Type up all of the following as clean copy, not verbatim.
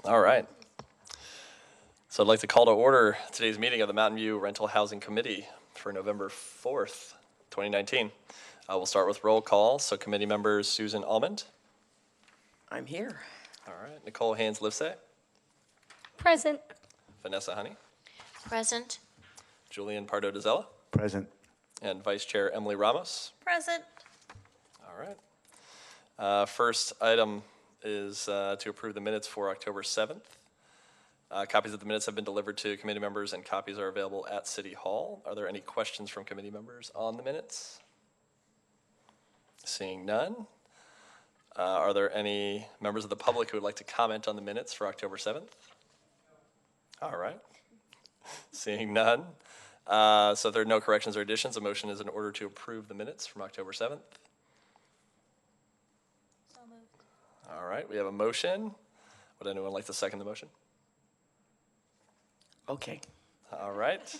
All right. So I'd like to call to order today's meeting of the Mountain View Rental Housing Committee for November 4th, 2019. We'll start with roll call. So committee members Susan Almond. I'm here. All right. Nicole Haynes-Livesay. Present. Vanessa Honey. Present. Julian Pardo-Dezella. Present. And Vice Chair Emily Ramos. Present. All right. First item is to approve the minutes for October 7th. Copies of the minutes have been delivered to committee members and copies are available at City Hall. Are there any questions from committee members on the minutes? Seeing none. Are there any members of the public who would like to comment on the minutes for October 7th? All right. Seeing none. So if there are no corrections or additions, a motion is in order to approve the minutes from October 7th. So moved. All right, we have a motion. Would anyone like to second the motion? Okay. All right.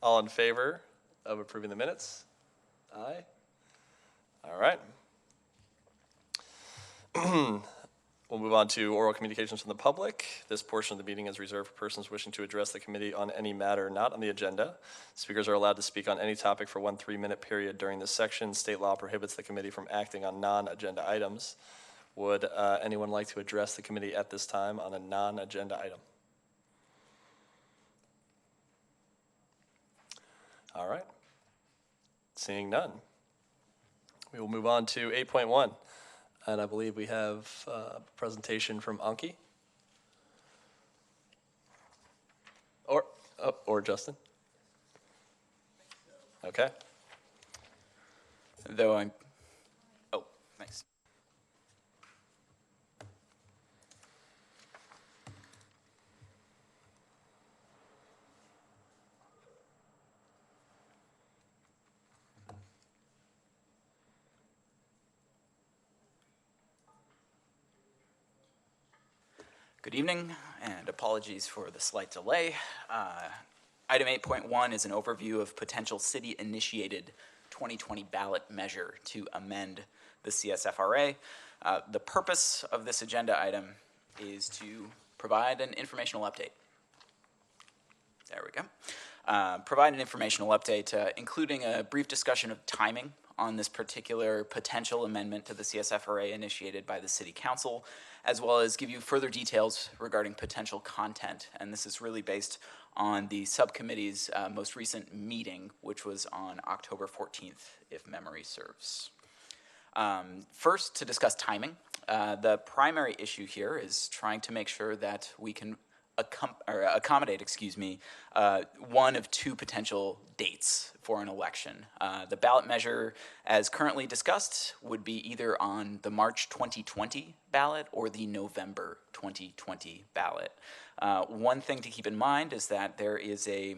All in favor of approving the minutes? Aye. All right. We'll move on to oral communications from the public. This portion of the meeting is reserved for persons wishing to address the committee on any matter not on the agenda. Speakers are allowed to speak on any topic for 1 3-minute period during this section. State law prohibits the committee from acting on non-agenda items. Would anyone like to address the committee at this time on a non-agenda item? All right. Seeing none. We will move on to 8.1. And I believe we have a presentation from Anki. Or Justin. Okay. Though I'm, oh, nice. Good evening, and apologies for the slight delay. Item 8.1 is an overview of potential city-initiated 2020 ballot measure to amend the CSFRA. The purpose of this agenda item is to provide an informational update. There we go. Provide an informational update, including a brief discussion of timing on this particular potential amendment to the CSFRA initiated by the City Council, as well as give you further details regarding potential content. And this is really based on the subcommittee's most recent meeting, which was on October 14th, if memory serves. First, to discuss timing, the primary issue here is trying to make sure that we can accommodate, one of two potential dates for an election. The ballot measure, as currently discussed, would be either on the March 2020 ballot or the November 2020 ballot. One thing to keep in mind is that there is a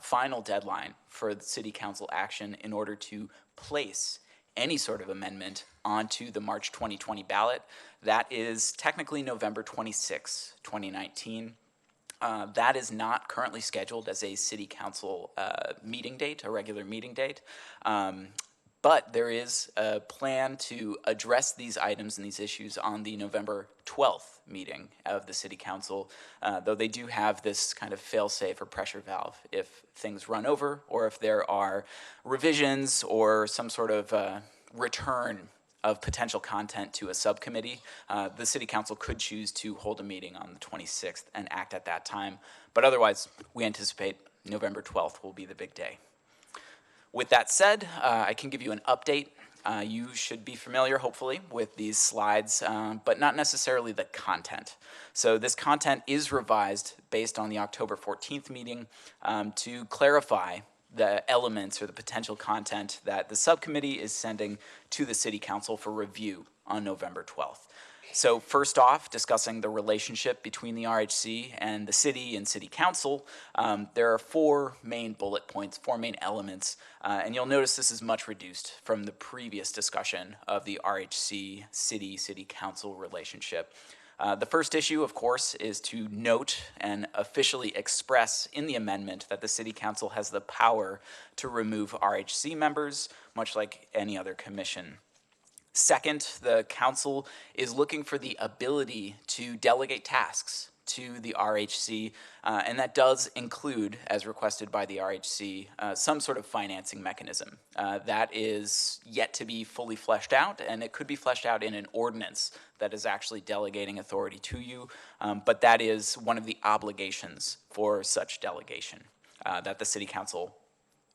final deadline for the City Council action in order to place any sort of amendment onto the March 2020 ballot. That is technically November 26, 2019. That is not currently scheduled as a City Council meeting date, a regular meeting date, but there is a plan to address these items and these issues on the November 12th meeting of the City Council, though they do have this kind of fail-safe or pressure valve if things run over or if there are revisions or some sort of return of potential content to a subcommittee. The City Council could choose to hold a meeting on the 26th and act at that time, but otherwise we anticipate November 12th will be the big day. With that said, I can give you an update. You should be familiar, hopefully, with these slides, but not necessarily the content. So this content is revised based on the October 14th meeting to clarify the elements or the potential content that the subcommittee is sending to the City Council for review on November 12th. So first off, discussing the relationship between the RHC and the city and City Council, there are 4 main bullet points, 4 main elements, and you'll notice this is much reduced from the previous discussion of the RHC City Council relationship. The first issue, of course, is to note and officially express in the amendment that the City Council has the power to remove RHC members, much like any other commission. Second, the council is looking for the ability to delegate tasks to the RHC, and that does include, as requested by the RHC, some sort of financing mechanism. That is yet to be fully fleshed out, and it could be fleshed out in an ordinance that is actually delegating authority to you, but that is one of the obligations for such delegation, that the City Council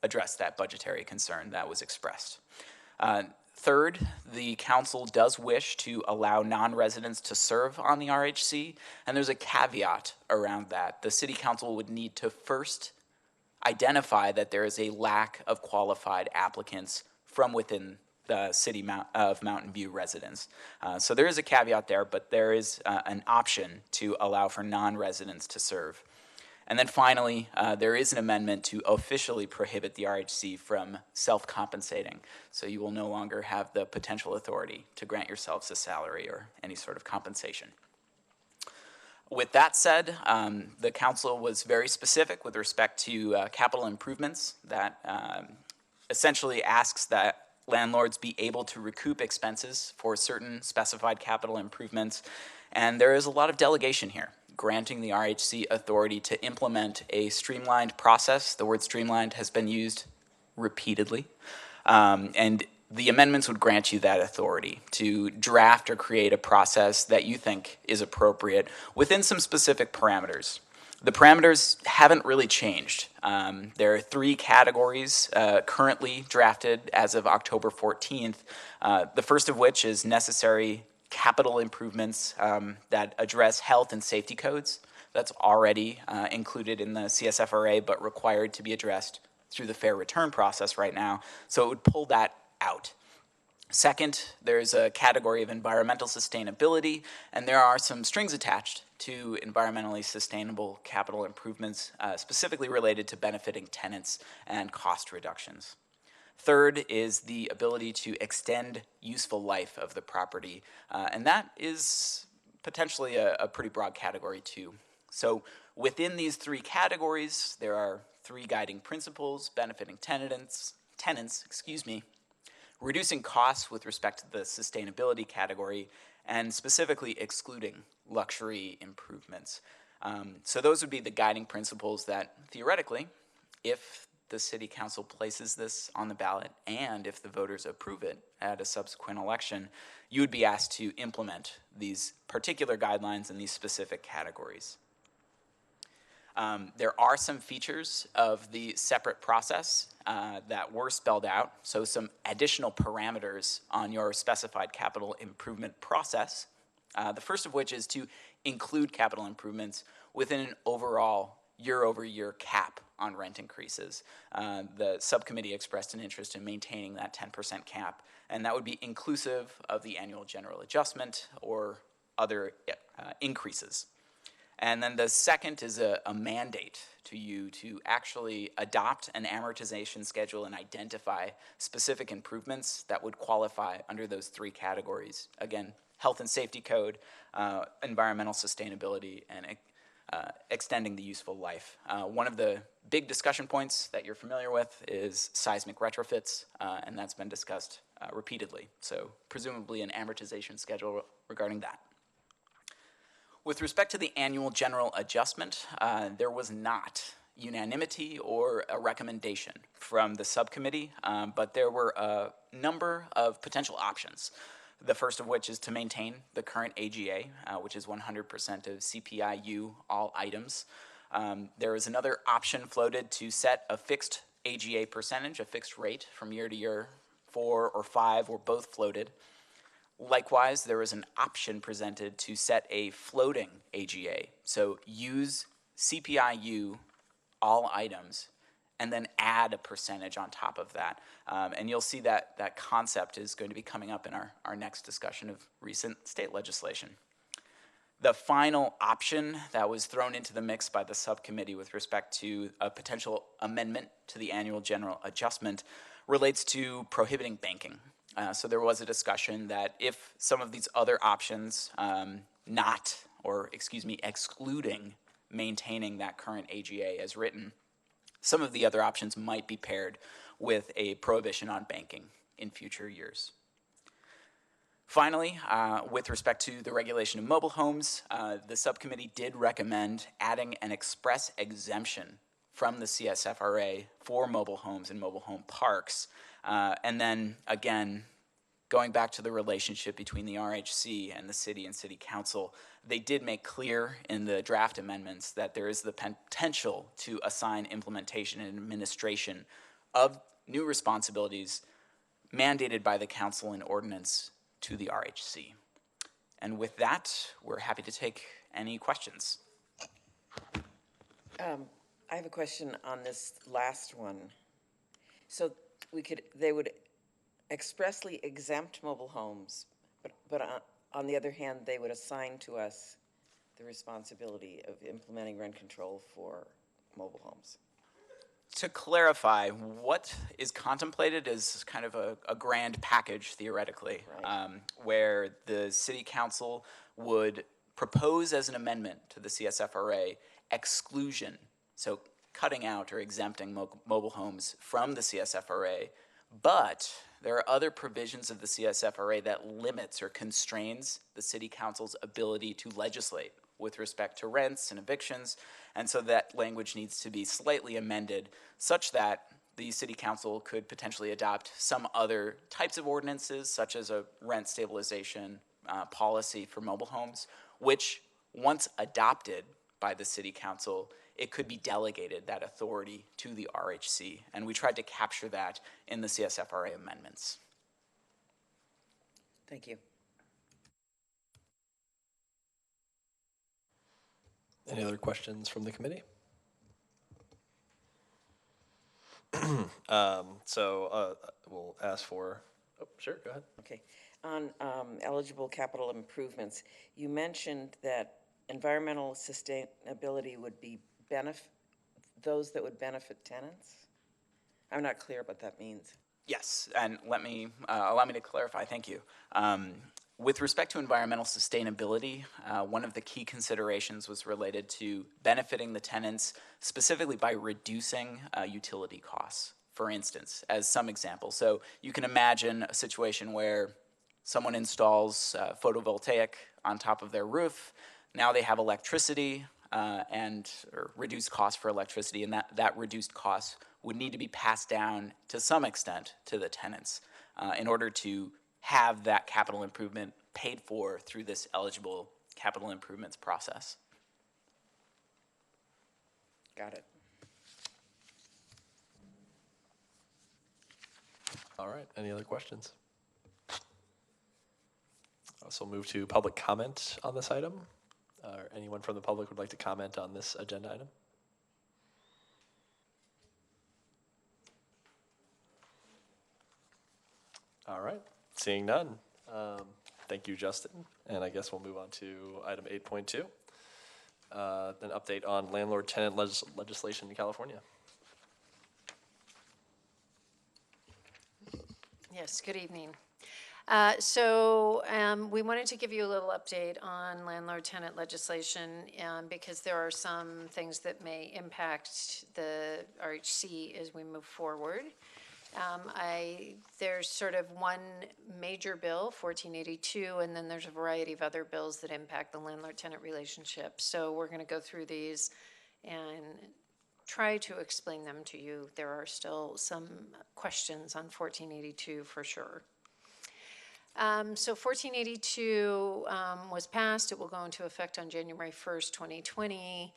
addressed that budgetary concern that was expressed. Third, the council does wish to allow non-residents to serve on the RHC, and there's a caveat around that. The City Council would need to first identify that there is a lack of qualified applicants from within the City of Mountain View residents. So there is a caveat there, but there is an option to allow for non-residents to serve. And then finally, there is an amendment to officially prohibit the RHC from self-compensating. So you will no longer have the potential authority to grant yourselves a salary or any sort of compensation. With that said, the council was very specific with respect to capital improvements that essentially asks that landlords be able to recoup expenses for certain specified capital improvements. And there is a lot of delegation here, granting the RHC authority to implement a streamlined process. The word streamlined has been used repeatedly. And the amendments would grant you that authority to draft or create a process that you think is appropriate within some specific parameters. The parameters haven't really changed. There are 3 categories currently drafted as of October 14th, the first of which is necessary capital improvements that address health and safety codes. That's already included in the CSFRA, but required to be addressed through the fair return process right now. So it would pull that out. Second, there's a category of environmental sustainability, and there are some strings attached to environmentally sustainable capital improvements, specifically related to benefiting tenants and cost reductions. Third is the ability to extend useful life of the property, and that is potentially a pretty broad category too. So within these 3 categories, there are 3 guiding principles: benefiting tenants, reducing costs with respect to the sustainability category, and specifically excluding luxury improvements. So those would be the guiding principles that theoretically, if the City Council places this on the ballot and if the voters approve it at a subsequent election, you would be asked to implement these particular guidelines in these specific categories. There are some features of the separate process that were spelled out, so some additional parameters on your specified capital improvement process. The first of which is to include capital improvements within an overall year-over-year cap on rent increases. The subcommittee expressed an interest in maintaining that 10% cap, and that would be inclusive of the annual general adjustment or other increases. And then the second is a mandate to you to actually adopt an amortization schedule and identify specific improvements that would qualify under those 3 categories. Again, health and safety code, environmental sustainability, and extending the useful life. One of the big discussion points that you're familiar with is seismic retrofits, and that's been discussed repeatedly. So presumably an amortization schedule regarding that. With respect to the annual general adjustment, there was not unanimity or a recommendation from the subcommittee, but there were a number of potential options. The first of which is to maintain the current AGA, which is 100% of CPI-U all items. There is another option floated to set a fixed AGA percentage, a fixed rate from year to year. 4 or 5 were both floated. Likewise, there was an option presented to set a floating AGA. So use CPI-U all items and then add a percentage on top of that. And you'll see that that concept is going to be coming up in our next discussion of recent state legislation. The final option that was thrown into the mix by the subcommittee with respect to a potential amendment to the annual general adjustment relates to prohibiting banking. So there was a discussion that if some of these other options excluding maintaining that current AGA as written. Some of the other options might be paired with a prohibition on banking in future years. Finally, with respect to the regulation of mobile homes, the subcommittee did recommend adding an express exemption from the CSFRA for mobile homes and mobile home parks. And then again, going back to the relationship between the RHC and the city and city council, they did make clear in the draft amendments that there is the potential to assign implementation and administration of new responsibilities mandated by the council and ordinance to the RHC. And with that, we're happy to take any questions. I have a question on this last one. So they would expressly exempt mobile homes, but on the other hand, they would assign to us the responsibility of implementing rent control for mobile homes. To clarify, what is contemplated is kind of a grand package, theoretically, Right. Where the city council would propose as an amendment to the CSFRA exclusion, so cutting out or exempting mobile homes from the CSFRA, but there are other provisions of the CSFRA that limits or constrains the city council's ability to legislate with respect to rents and evictions, and so that language needs to be slightly amended such that the city council could potentially adopt some other types of ordinances, such as a rent stabilization policy for mobile homes, which once adopted by the city council, it could be delegated, that authority, to the RHC, and we tried to capture that in the CSFRA amendments. Thank you. Any other questions from the committee? We'll ask for, sure, go ahead. Okay. On eligible capital improvements, you mentioned that environmental sustainability would be those that would benefit tenants? I'm not clear what that means. Yes, and allow me to clarify, thank you. With respect to environmental sustainability, one of the key considerations was related to benefiting the tenants specifically by reducing utility costs, for instance, as some example. So you can imagine a situation where someone installs photovoltaic on top of their roof. Now they have electricity or reduced cost for electricity, and that reduced cost would need to be passed down to some extent to the tenants in order to have that capital improvement paid for through this eligible capital improvements process. Got it. All right, any other questions? So move to public comment on this item. Anyone from the public would like to comment on this agenda item? All right, seeing none. Thank you, Justin. And I guess we'll move on to item 8.2, an update on landlord-tenant legislation in California. Yes, good evening. We wanted to give you a little update on landlord-tenant legislation because there are some things that may impact the RHC as we move forward. There's sort of one major bill, 1482, and then there's a variety of other bills that impact the landlord-tenant relationship. So we're going to go through these and try to explain them to you. There are still some questions on 1482 for sure. So 1482 was passed. It will go into effect on January 1st, 2020.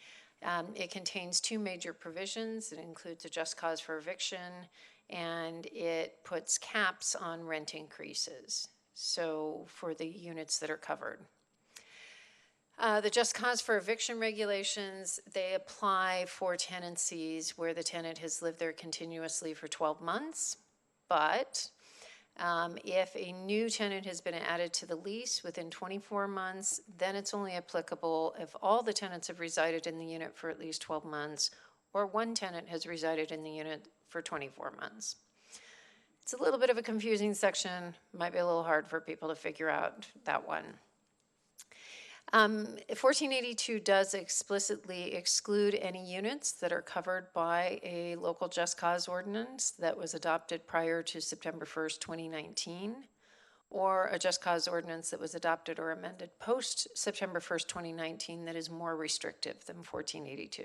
It contains two major provisions. It includes a just cause for eviction, and it puts caps on rent increases, so for the units that are covered. The just cause for eviction regulations, they apply for tenancies where the tenant has lived there continuously for 12 months, but if a new tenant has been added to the lease within 24 months, then it's only applicable if all the tenants have resided in the unit for at least 12 months, or one tenant has resided in the unit for 24 months. It's a little bit of a confusing section, might be a little hard for people to figure out that one. 1482 does explicitly exclude any units that are covered by a local just cause ordinance that was adopted prior to September 1st, 2019, or a just cause ordinance that was adopted or amended post September 1st, 2019 that is more restrictive than 1482.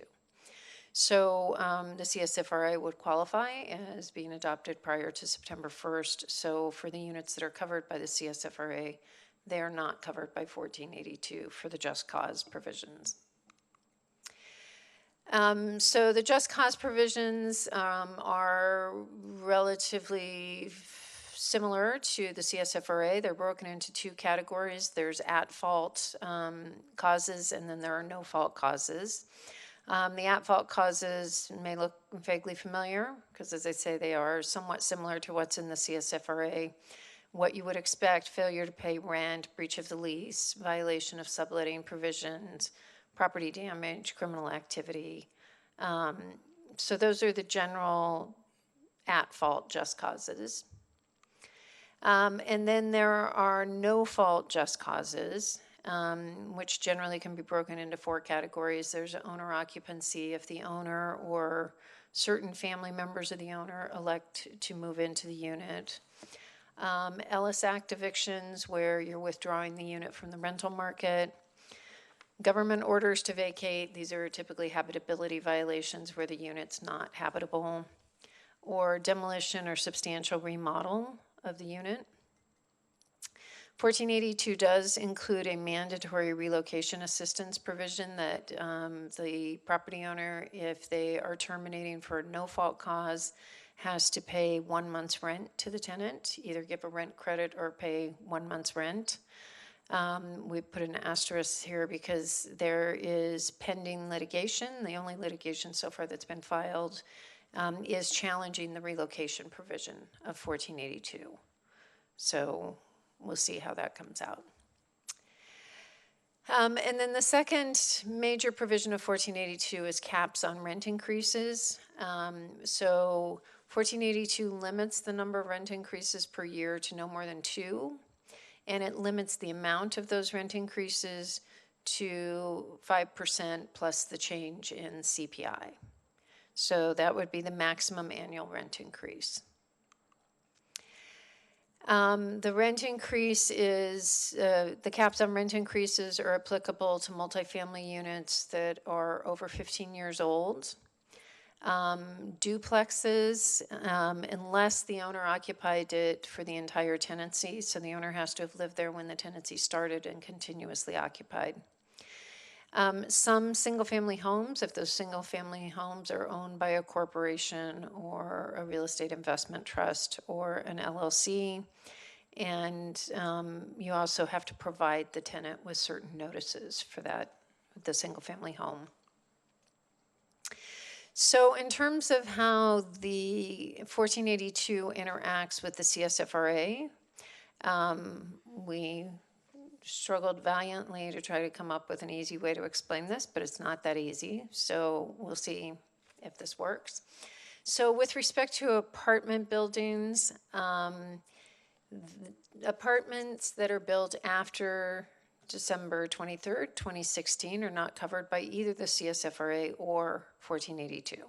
So the CSFRA would qualify as being adopted prior to September 1st. So for the units that are covered by the CSFRA, they are not covered by 1482 for the just cause provisions. So the just cause provisions are relatively similar to the CSFRA. They're broken into two categories. There's at-fault causes, and then there are no-fault causes. The at-fault causes may look vaguely familiar because, as I say, they are somewhat similar to what's in the CSFRA. What you would expect: failure to pay rent, breach of the lease, violation of subletting provisions, property damage, criminal activity. So those are the general at-fault just causes. And then there are no-fault just causes, which generally can be broken into four categories. There's owner occupancy if the owner or certain family members of the owner elect to move into the unit. Ellis Act evictions, where you're withdrawing the unit from the rental market. Government orders to vacate, these are typically habitability violations where the unit's not habitable. Or demolition or substantial remodel of the unit. 1482 does include a mandatory relocation assistance provision that the property owner, if they are terminating for no fault cause, has to pay 1 month's rent to the tenant, either give a rent credit or pay 1 month's rent. We put an asterisk here because there is pending litigation. The only litigation so far that's been filed is challenging the relocation provision of 1482. So we'll see how that comes out. And then the second major provision of 1482 is caps on rent increases. So 1482 limits the number of rent increases per year to no more than 2, and it limits the amount of those rent increases to 5% plus the change in CPI. So that would be the maximum annual rent increase. The rent increase is, the caps on rent increases are applicable to multifamily units that are over 15 years old. Duplexes, unless the owner occupied it for the entire tenancy, so the owner has to have lived there when the tenancy started and continuously occupied. Some single-family homes, if those single-family homes are owned by a corporation or a real estate investment trust or an LLC, and you also have to provide the tenant with certain notices for that, the single-family home. So in terms of how the 1482 interacts with the CSFRA, we struggled valiantly to try to come up with an easy way to explain this, but it's not that easy. So we'll see if this works. So with respect to apartment buildings, apartments that are built after December 23rd, 2016 are not covered by either the CSFRA or 1482.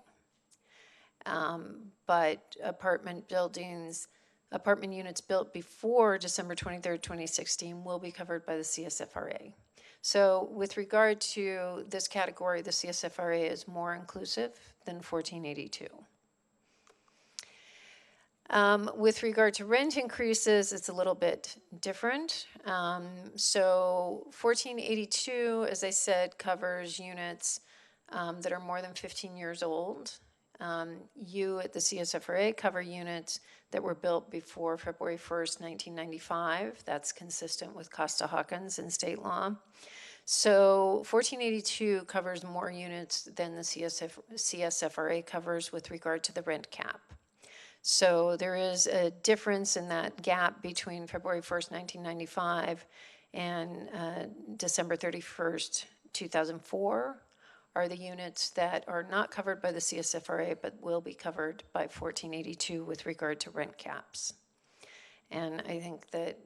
But apartment units built before December 23rd, 2016 will be covered by the CSFRA. So with regard to this category, the CSFRA is more inclusive than 1482. With regard to rent increases, it's a little bit different. So 1482, as I said, covers units that are more than 15 years old. You at the CSFRA cover units that were built before February 1st, 1995. That's consistent with Costa-Hawkins and state law. So 1482 covers more units than the CSFRA covers with regard to the rent cap. So there is a difference in that gap between February 1st, 1995 and December 31st, 2004 are the units that are not covered by the CSFRA but will be covered by 1482 with regard to rent caps. And I think that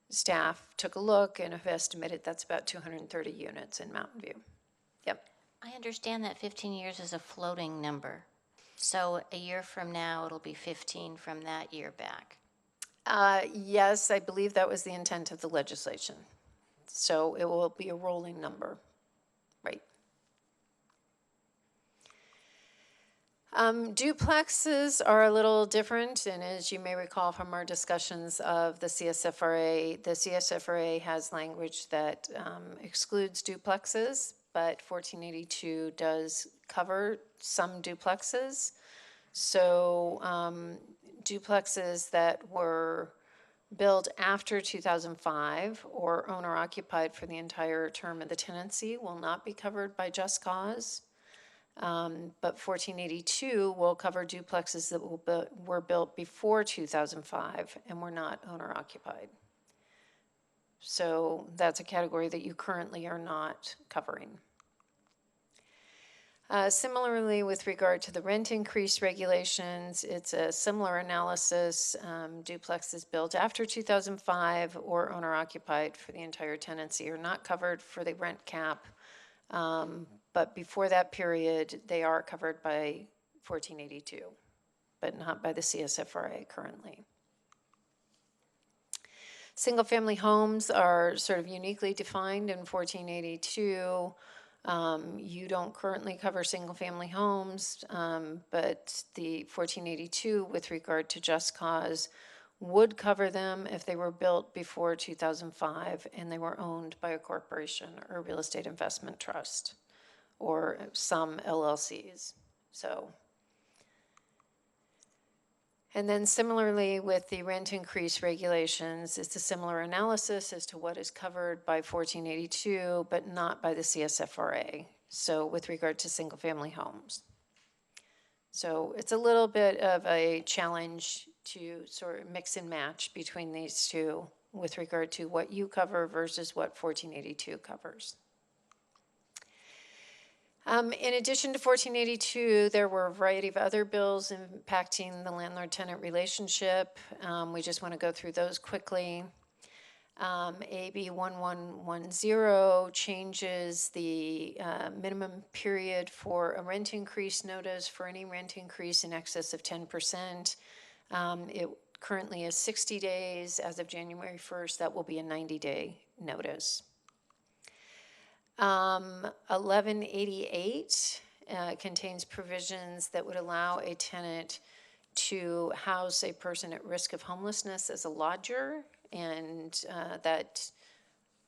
staff took a look and have estimated that's about 230 units in Mountain View. Yep. I understand that 15 years is a floating number. So a year from now, it'll be 15 from that year back. Yes, I believe that was the intent of the legislation. So it will be a rolling number, right? Duplexes are a little different, and as you may recall from our discussions of the CSFRA has language that excludes duplexes, but 1482 does cover some duplexes. So duplexes that were built after 2005 or owner occupied for the entire term of the tenancy will not be covered by just cause. But 1482 will cover duplexes that were built before 2005 and were not owner occupied. So that's a category that you currently are not covering. Similarly, with regard to the rent increase regulations, it's a similar analysis. Duplexes built after 2005 or owner occupied for the entire tenancy are not covered for the rent cap. But before that period, they are covered by 1482, but not by the CSFRA currently. Single-family homes are sort of uniquely defined in 1482. You don't currently cover single-family homes, but the 1482 with regard to just cause would cover them if they were built before 2005 and they were owned by a corporation or a real estate investment trust or some LLCs. So, and then similarly with the rent increase regulations, it's a similar analysis as to what is covered by 1482, but not by the CSFRA. So with regard to single family homes. So it's a little bit of a challenge to sort of mix and match between these two with regard to what you cover versus what 1482 covers. In addition to 1482, there were a variety of other bills impacting the landlord-tenant relationship. We just want to go through those quickly. AB 1110 changes the minimum period for a rent increase notice for any rent increase in excess of 10%. It currently is 60 days. As of January 1st, that will be a 90-day notice. 1188 contains provisions that would allow a tenant to house a person at risk of homelessness as a lodger, and that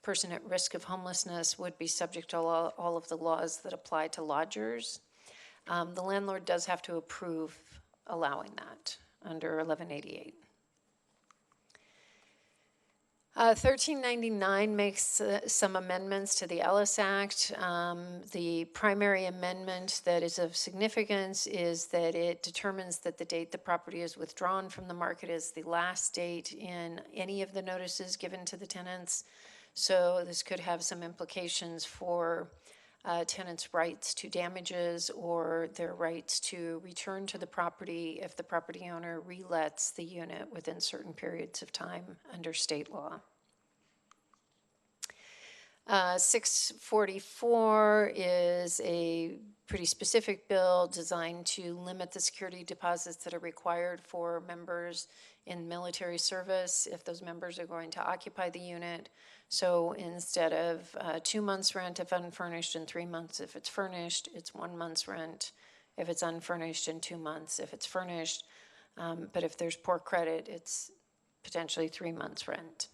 person at risk of homelessness would be subject to all of the laws that apply to lodgers. The landlord does have to approve allowing that under 1188. 1399 makes some amendments to the Ellis Act. The primary amendment that is of significance is that it determines that the date the property is withdrawn from the market is the last date in any of the notices given to the tenants. So this could have some implications for tenants' rights to damages or their rights to return to the property if the property owner relets the unit within certain periods of time under state law. 644 is a pretty specific bill designed to limit the security deposits that are required for members in military service if those members are going to occupy the unit. So instead of 2 months rent if unfurnished and 3 months if it's furnished, it's 1 month's rent if it's unfurnished and 2 months if it's furnished. But if there's poor credit, it's potentially 3 months rent.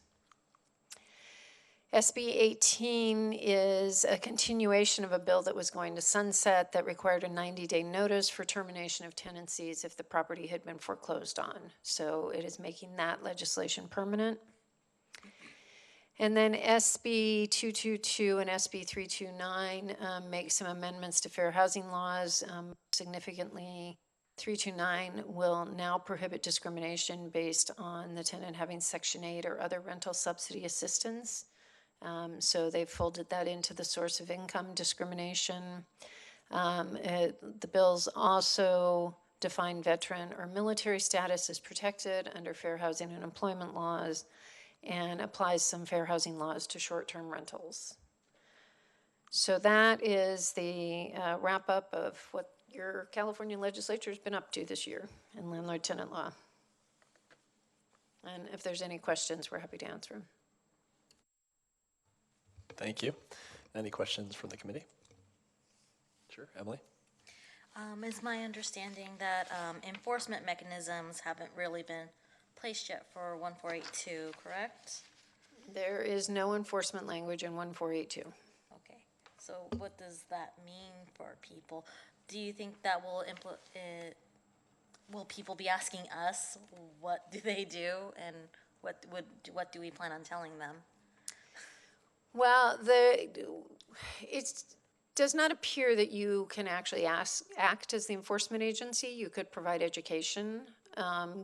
SB 18 is a continuation of a bill that was going to sunset that required a 90-day notice for termination of tenancies if the property had been foreclosed on. So it is making that legislation permanent. And then SB 222 and SB 329 make some amendments to fair housing laws. Significantly, 329 will now prohibit discrimination based on the tenant having Section 8 or other rental subsidy assistance. So they've folded that into the source of income discrimination. The bills also define veteran or military status as protected under fair housing and employment laws. and applies some fair housing laws to short-term rentals. So that is the wrap-up of what your California legislature has been up to this year in landlord-tenant law. And if there's any questions, we're happy to answer them. Thank you. Any questions from the committee? Sure, Emily? It's my understanding that enforcement mechanisms haven't really been placed yet for 1482, correct? There is no enforcement language in 1482. Okay, so what does that mean for people? Do you think that will people be asking us, what do they do, and what do we plan on telling them? Well, it does not appear that you can actually act as the enforcement agency. You could provide education.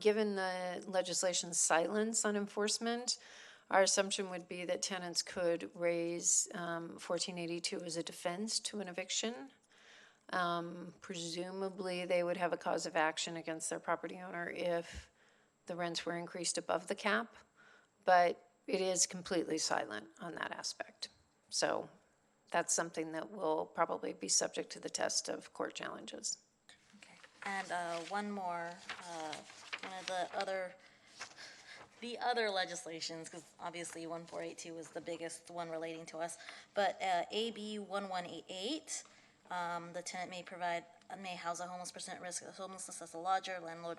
Given the legislation's silence on enforcement, our assumption would be that tenants could raise 1482 as a defense to an eviction. Presumably, they would have a cause of action against their property owner if the rents were increased above the cap, but it is completely silent on that aspect. So that's something that will probably be subject to the test of court challenges. Okay, and one more, one of the other legislations, because obviously 1482 is the biggest one relating to us, but AB 1188, the tenant may house a homeless person at risk of homelessness as a lodger, landlord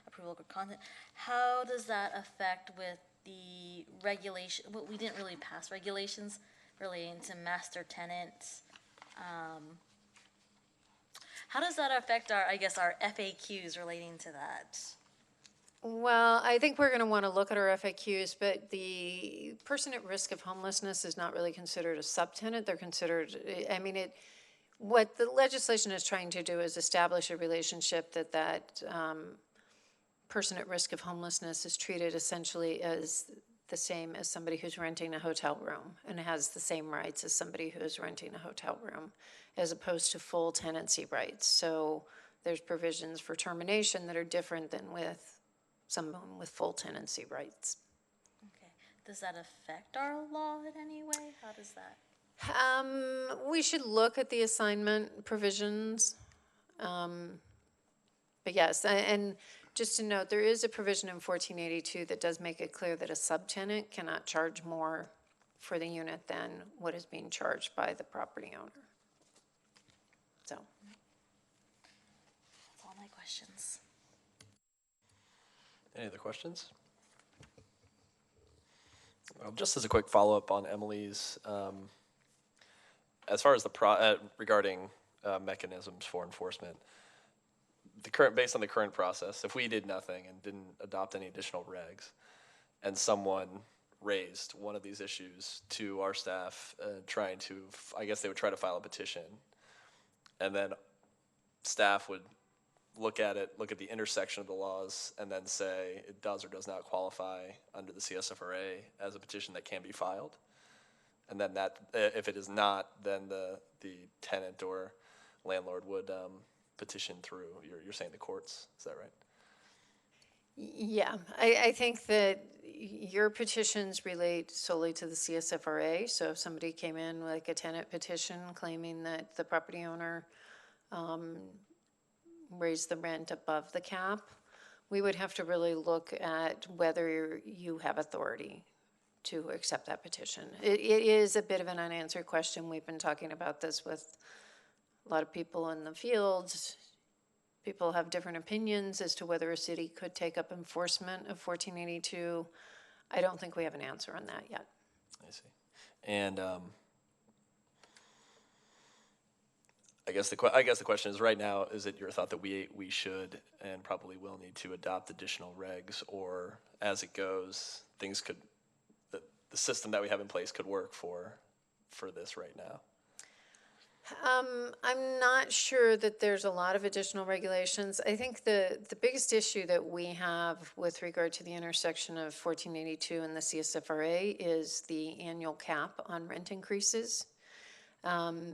approval of content. How does that affect with the regulation? Well, we didn't really pass regulations relating to master tenants. How does that affect our FAQs relating to that? Well, I think we're going to want to look at our FAQs, but the person at risk of homelessness is not really considered a subtenant. They're considered, what the legislation is trying to do is establish a relationship that person at risk of homelessness is treated essentially as the same as somebody who's renting a hotel room and has the same rights as somebody who is renting a hotel room, as opposed to full tenancy rights. So there's provisions for termination that are different than with someone with full tenancy rights. Okay. Does that affect our law in any way? How does that? We should look at the assignment provisions. But yes, and just to note, there is a provision in 1482 that does make it clear that a subtenant cannot charge more for the unit than what is being charged by the property owner. So. That's all my questions. Any other questions? Just as a quick follow-up on Emily's, as far as the regarding mechanisms for enforcement, based on the current process, if we did nothing and didn't adopt any additional regs, and someone raised one of these issues to our staff, trying to, I guess they would try to file a petition, and then staff would look at the intersection of the laws, and then say it does or does not qualify under the CSFRA as a petition that can be filed. And then that, if it is not, then the tenant or landlord would petition through, you're saying the courts, is that right? Yeah, I think that your petitions relate solely to the CSFRA. So if somebody came in like a tenant petition claiming that the property owner raised the rent above the cap, we would have to really look at whether you have authority to accept that petition. It is a bit of an unanswered question. We've been talking about this with a lot of people in the field. People have different opinions as to whether a city could take up enforcement of 1482. I don't think we have an answer on that yet. I see. And I guess the question is, right now, is it your thought that we should and probably will need to adopt additional regs, or as it goes, things could, the system that we have in place could work for this right now? I'm not sure that there's a lot of additional regulations. I think the biggest issue that we have with regard to the intersection of 1482 and the CSFRA is the annual cap on rent increases,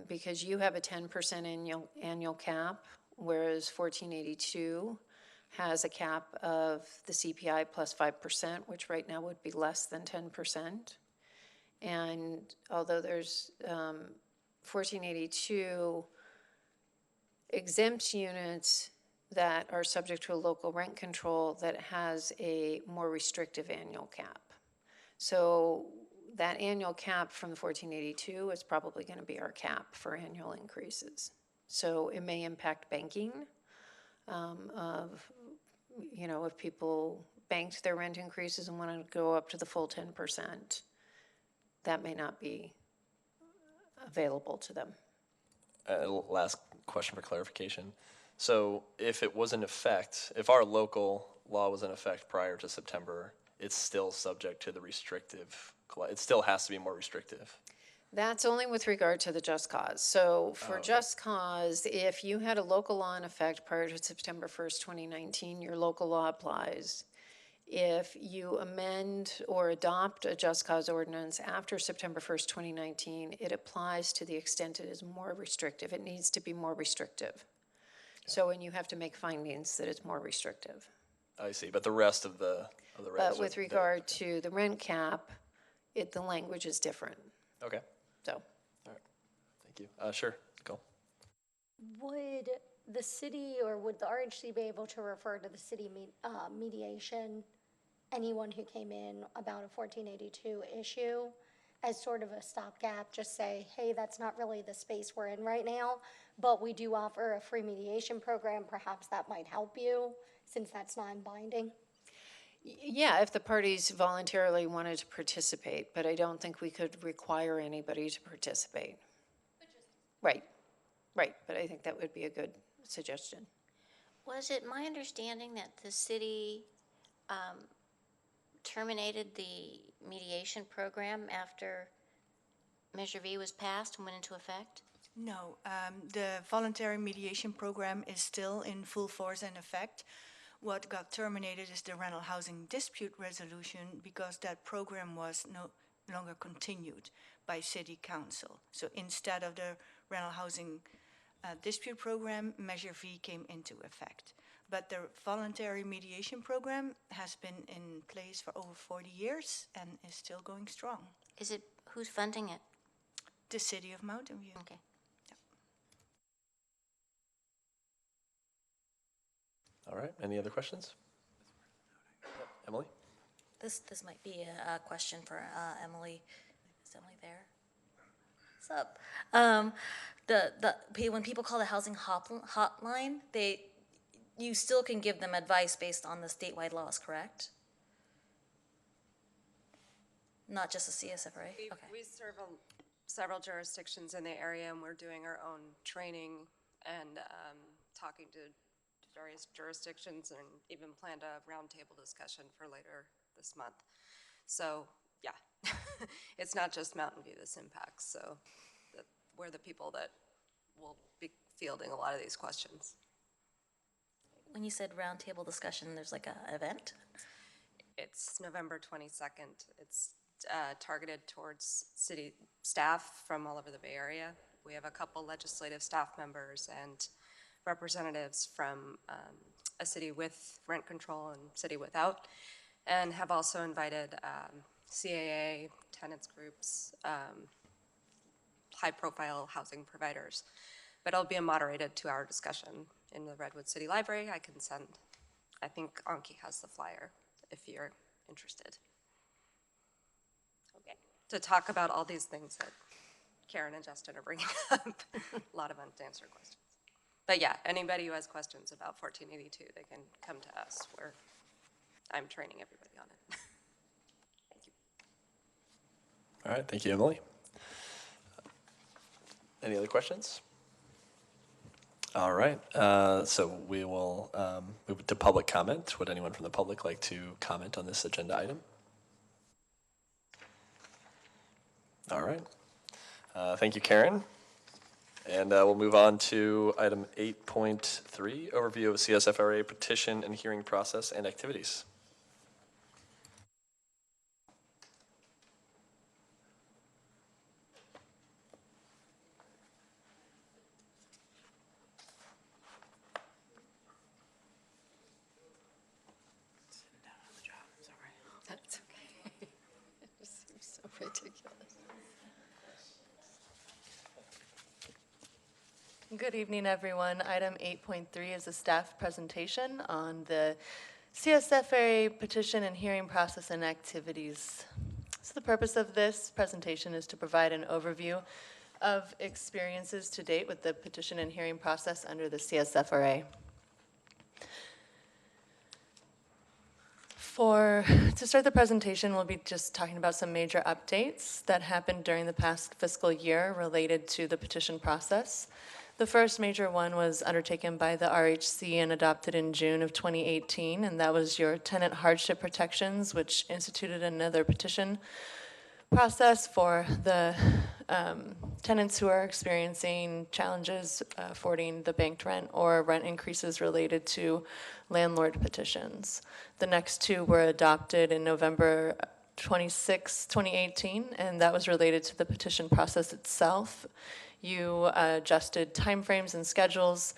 because you have a 10% annual cap, whereas 1482 has a cap of the CPI plus 5%, which right now would be less than 10%. And although there's 1482 exempt units that are subject to a local rent control that has a more restrictive annual cap. So that annual cap from the 1482 is probably going to be our cap for annual increases. So it may impact banking if people banked their rent increases and wanted to go up to the full 10%, that may not be available to them. Last question for clarification. So if it was in effect, if our local law was in effect prior to September, it's still subject to the restrictive, it still has to be more restrictive. That's only with regard to the just cause. So for just cause, if you had a local law in effect prior to September 1st, 2019, your local law applies. If you amend or adopt a just cause ordinance after September 1st, 2019, it applies to the extent it is more restrictive. It needs to be more restrictive. So when you have to make findings that it's more restrictive. I see, but the rest of the regs But are with regard to the rent cap, the language is different. Okay, So all right, thank you. Sure, go. Would the city or would the RHC be able to refer to the city mediation, anyone who came in about a 1482 issue, as sort of a stopgap, just say, hey, that's not really the space we're in right now, but we do offer a free mediation program, perhaps that might help you, since that's non-binding? yeah, if the parties voluntarily wanted to participate, but I don't think we could require anybody to participate. Right, but I think that would be a good suggestion. Was it my understanding that the city terminated the mediation program after Measure V was passed and went into effect? No, the voluntary mediation program is still in full force and effect. What got terminated is the rental housing dispute resolution because that program was no longer continued by city council. So instead of the rental housing dispute program, Measure V came into effect. But the voluntary mediation program has been in place for over 40 years and is still going strong. Who's funding it? The city of Mountain View. Okay. All right, any other questions? Emily? This might be a question for Emily. Is Emily there? What's up? When people call the housing hotline, you still can give them advice based on the statewide laws, correct? Not just the CSFRA? Okay. We serve several jurisdictions in the area, and we're doing our own training and talking to various jurisdictions, and even planned a roundtable discussion for later this month. So, yeah, it's not just Mountain View this impacts. So we're the people that will be fielding a lot of these questions. When you said roundtable discussion, there's like an event? It's November 22nd. It's targeted towards city staff from all over the Bay Area. We have a couple legislative staff members and representatives from a city with rent control and city without, and have also invited CAA, tenants groups, high-profile housing providers. But it'll be a moderated 2-hour discussion in the Redwood City Library. I can send, I think Anki has the flyer if you're interested. Okay. To talk about all these things that Karen and Justin are bringing up. A lot of unanswered questions. But yeah, anybody who has questions about 1482, they can come to us, where I'm training everybody on it. Thank you. All right, thank you, Emily. Any other questions? All right, so we will move to public comment. Would anyone from the public like to comment on this agenda item? All right, thank you, Karen. And we'll move on to item 8.3, overview of CSFRA petition and hearing process and activities. Good evening, everyone. Item 8.3 is a staff presentation on the CSFRA petition and hearing process and activities. So the purpose of this presentation is to provide an overview of experiences to date with the petition and hearing process under the CSFRA. To start the presentation, we'll be just talking about some major updates that happened during the past fiscal year related to the petition process. The first major one was undertaken by the RHC and adopted in June of 2018, and that was your tenant hardship protections, which instituted another petition process for the tenants who are experiencing challenges affording the banked rent or rent increases related to landlord petitions. The next two were adopted in November 26, 2018, and that was related to the petition process itself. You adjusted timeframes and schedules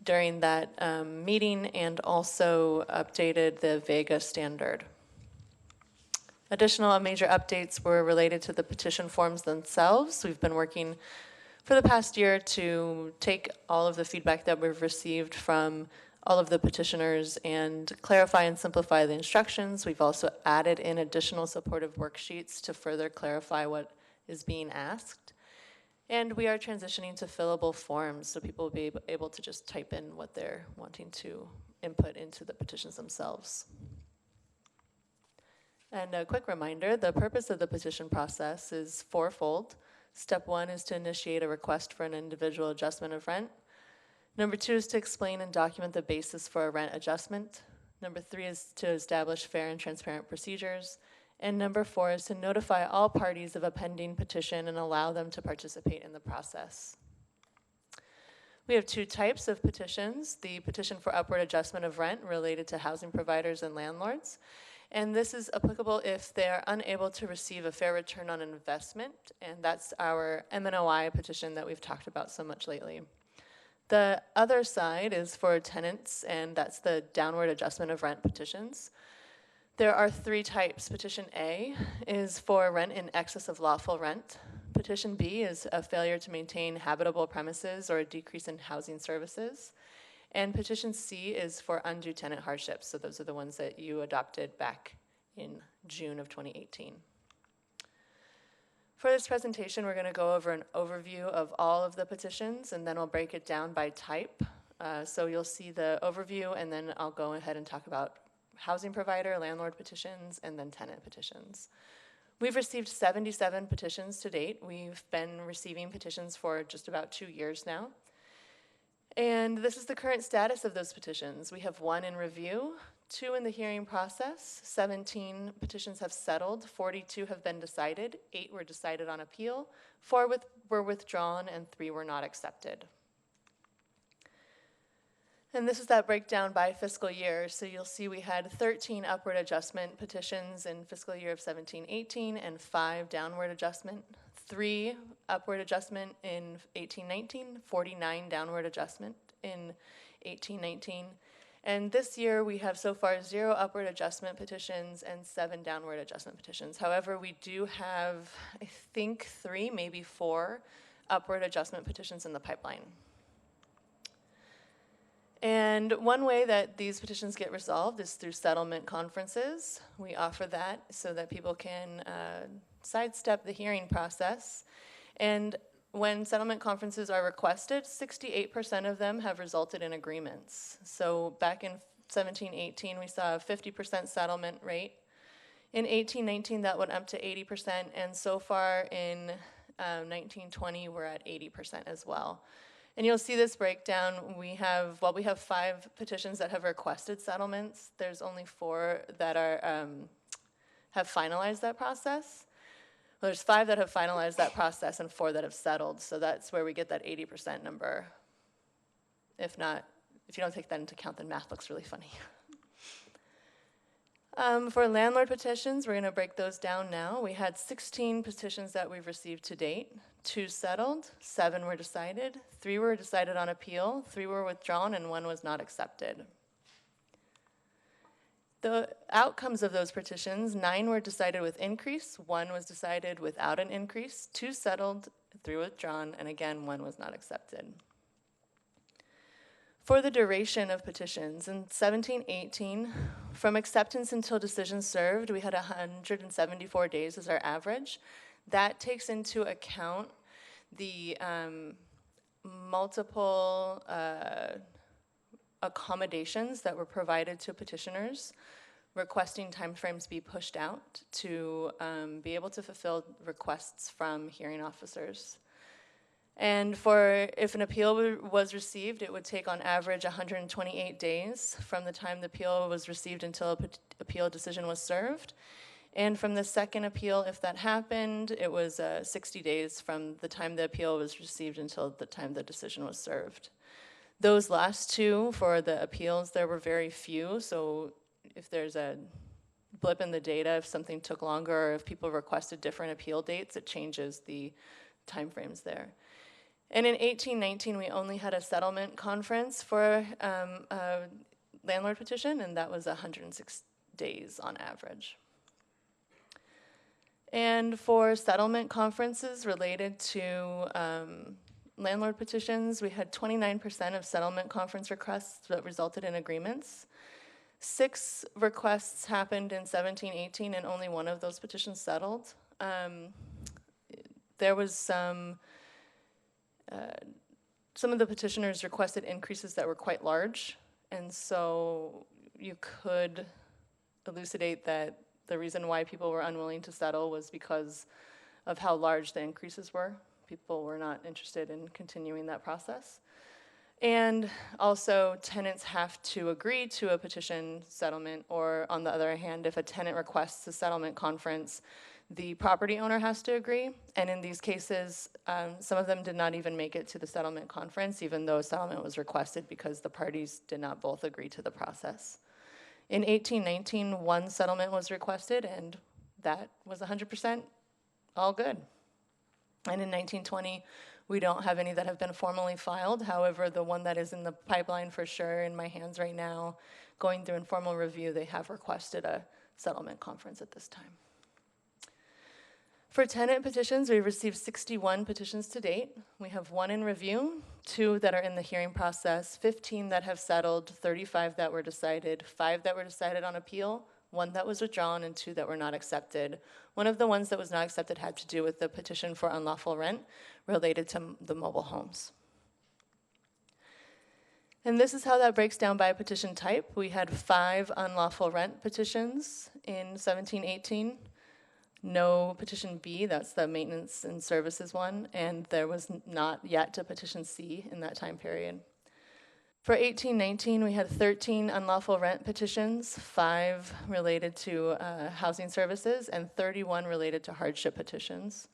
during that meeting and also updated the Vega standard. Additional major updates were related to the petition forms themselves. We've been working for the past year to take all of the feedback that we've received from all of the petitioners and clarify and simplify the instructions. We've also added in additional supportive worksheets to further clarify what is being asked. And we are transitioning to fillable forms, so people will be able to just type in what they're wanting to input into the petitions themselves. And a quick reminder, the purpose of the petition process is fourfold. Step one is to initiate a request for an individual adjustment of rent. Number two is to explain and document the basis for a rent adjustment. Number three is to establish fair and transparent procedures. And number four is to notify all parties of a pending petition and allow them to participate in the process. We have two types of petitions: the petition for upward adjustment of rent related to housing providers and landlords. And this is applicable if they are unable to receive a fair return on investment, and that's our MNOI petition that we've talked about so much lately. The other side is for tenants, and that's the downward adjustment of rent petitions. There are three types. Petition A is for rent in excess of lawful rent. Petition B is a failure to maintain habitable premises or a decrease in housing services. And petition C is for undue tenant hardships. So those are the ones that you adopted back in June of 2018. For this presentation, we're going to go over an overview of all of the petitions, and then we'll break it down by type. So you'll see the overview, and then I'll go ahead and talk about housing provider, landlord petitions, and then tenant petitions. We've received 77 petitions to date. We've been receiving petitions for just about 2 years now. And this is the current status of those petitions. We have 1 in review, 2 in the hearing process, 17 petitions have settled, 42 have been decided, 8 were decided on appeal, 4 were withdrawn, and 3 were not accepted. And this is that breakdown by fiscal year. So you'll see we had 13 upward adjustment petitions in fiscal year of 17-18 and 5 downward adjustment, 3 upward adjustment in 18-19, 49 downward adjustment in 18-19. And this year we have so far 0 upward adjustment petitions and 7 downward adjustment petitions. However, we do have, I think, 3, maybe 4 upward adjustment petitions in the pipeline. And one way that these petitions get resolved is through settlement conferences. We offer that so that people can sidestep the hearing process. And when settlement conferences are requested, 68% of them have resulted in agreements. So back in 17-18, we saw a 50% settlement rate. In 18-19, that went up to 80%, and so far in 19-20, we're at 80% as well. And you'll see this breakdown. We have 5 petitions that have requested settlements. There's only 4 that have finalized that process. Well, there's 5 that have finalized that process and 4 that have settled. So that's where we get that 80% number. If you don't take that into account, then math looks really funny. For landlord petitions, we're going to break those down now. We had 16 petitions that we've received to date. 2 settled, 7 were decided, 3 were decided on appeal, 3 were withdrawn, and 1 was not accepted. The outcomes of those petitions, 9 were decided with increase, 1 was decided without an increase, 2 settled, 3 withdrawn, and again, 1 was not accepted. For the duration of petitions, in 1718, from acceptance until decision served, we had 174 days as our average. That takes into account the multiple accommodations that were provided to petitioners, requesting timeframes be pushed out to be able to fulfill requests from hearing officers. And if an appeal was received, it would take on average 128 days from the time the appeal was received until an appeal decision was served. And from the second appeal, if that happened, it was 60 days from the time the appeal was received until the time the decision was served. Those last two, for the appeals, there were very few, so if there's a blip in the data, if something took longer, or if people requested different appeal dates, it changes the timeframes there. And in 1819, we only had a settlement conference for a landlord petition, and that was 106 days on average. And for settlement conferences related to landlord petitions, we had 29% of settlement conference requests that resulted in agreements. 6 requests happened in 1718, and only 1 of those petitions settled. There was some of the petitioners requested increases that were quite large, and so you could elucidate that the reason why people were unwilling to settle was because of how large the increases were. People were not interested in continuing that process. And also, tenants have to agree to a petition settlement, or on the other hand, if a tenant requests a settlement conference, the property owner has to agree. And in these cases, some of them did not even make it to the settlement conference, even though a settlement was requested, because the parties did not both agree to the process. In 1819, 1 settlement was requested, and that was 100% all good. And in 1920, we don't have any that have been formally filed. However, the one that is in the pipeline for sure in my hands right now, going through informal review, they have requested a settlement conference at this time. For tenant petitions, we've received 61 petitions to date. We have 1 in review, 2 that are in the hearing process, 15 that have settled, 35 that were decided, 5 that were decided on appeal, 1 that was withdrawn, and 2 that were not accepted. One of the ones that was not accepted had to do with the petition for unlawful rent related to the mobile homes. And this is how that breaks down by petition type. We had 5 unlawful rent petitions in 1718. No petition B, that's the maintenance and services one, and there was not yet a petition C in that time period. For 1819, we had 13 unlawful rent petitions, 5 related to housing services, and 31 related to hardship petitions.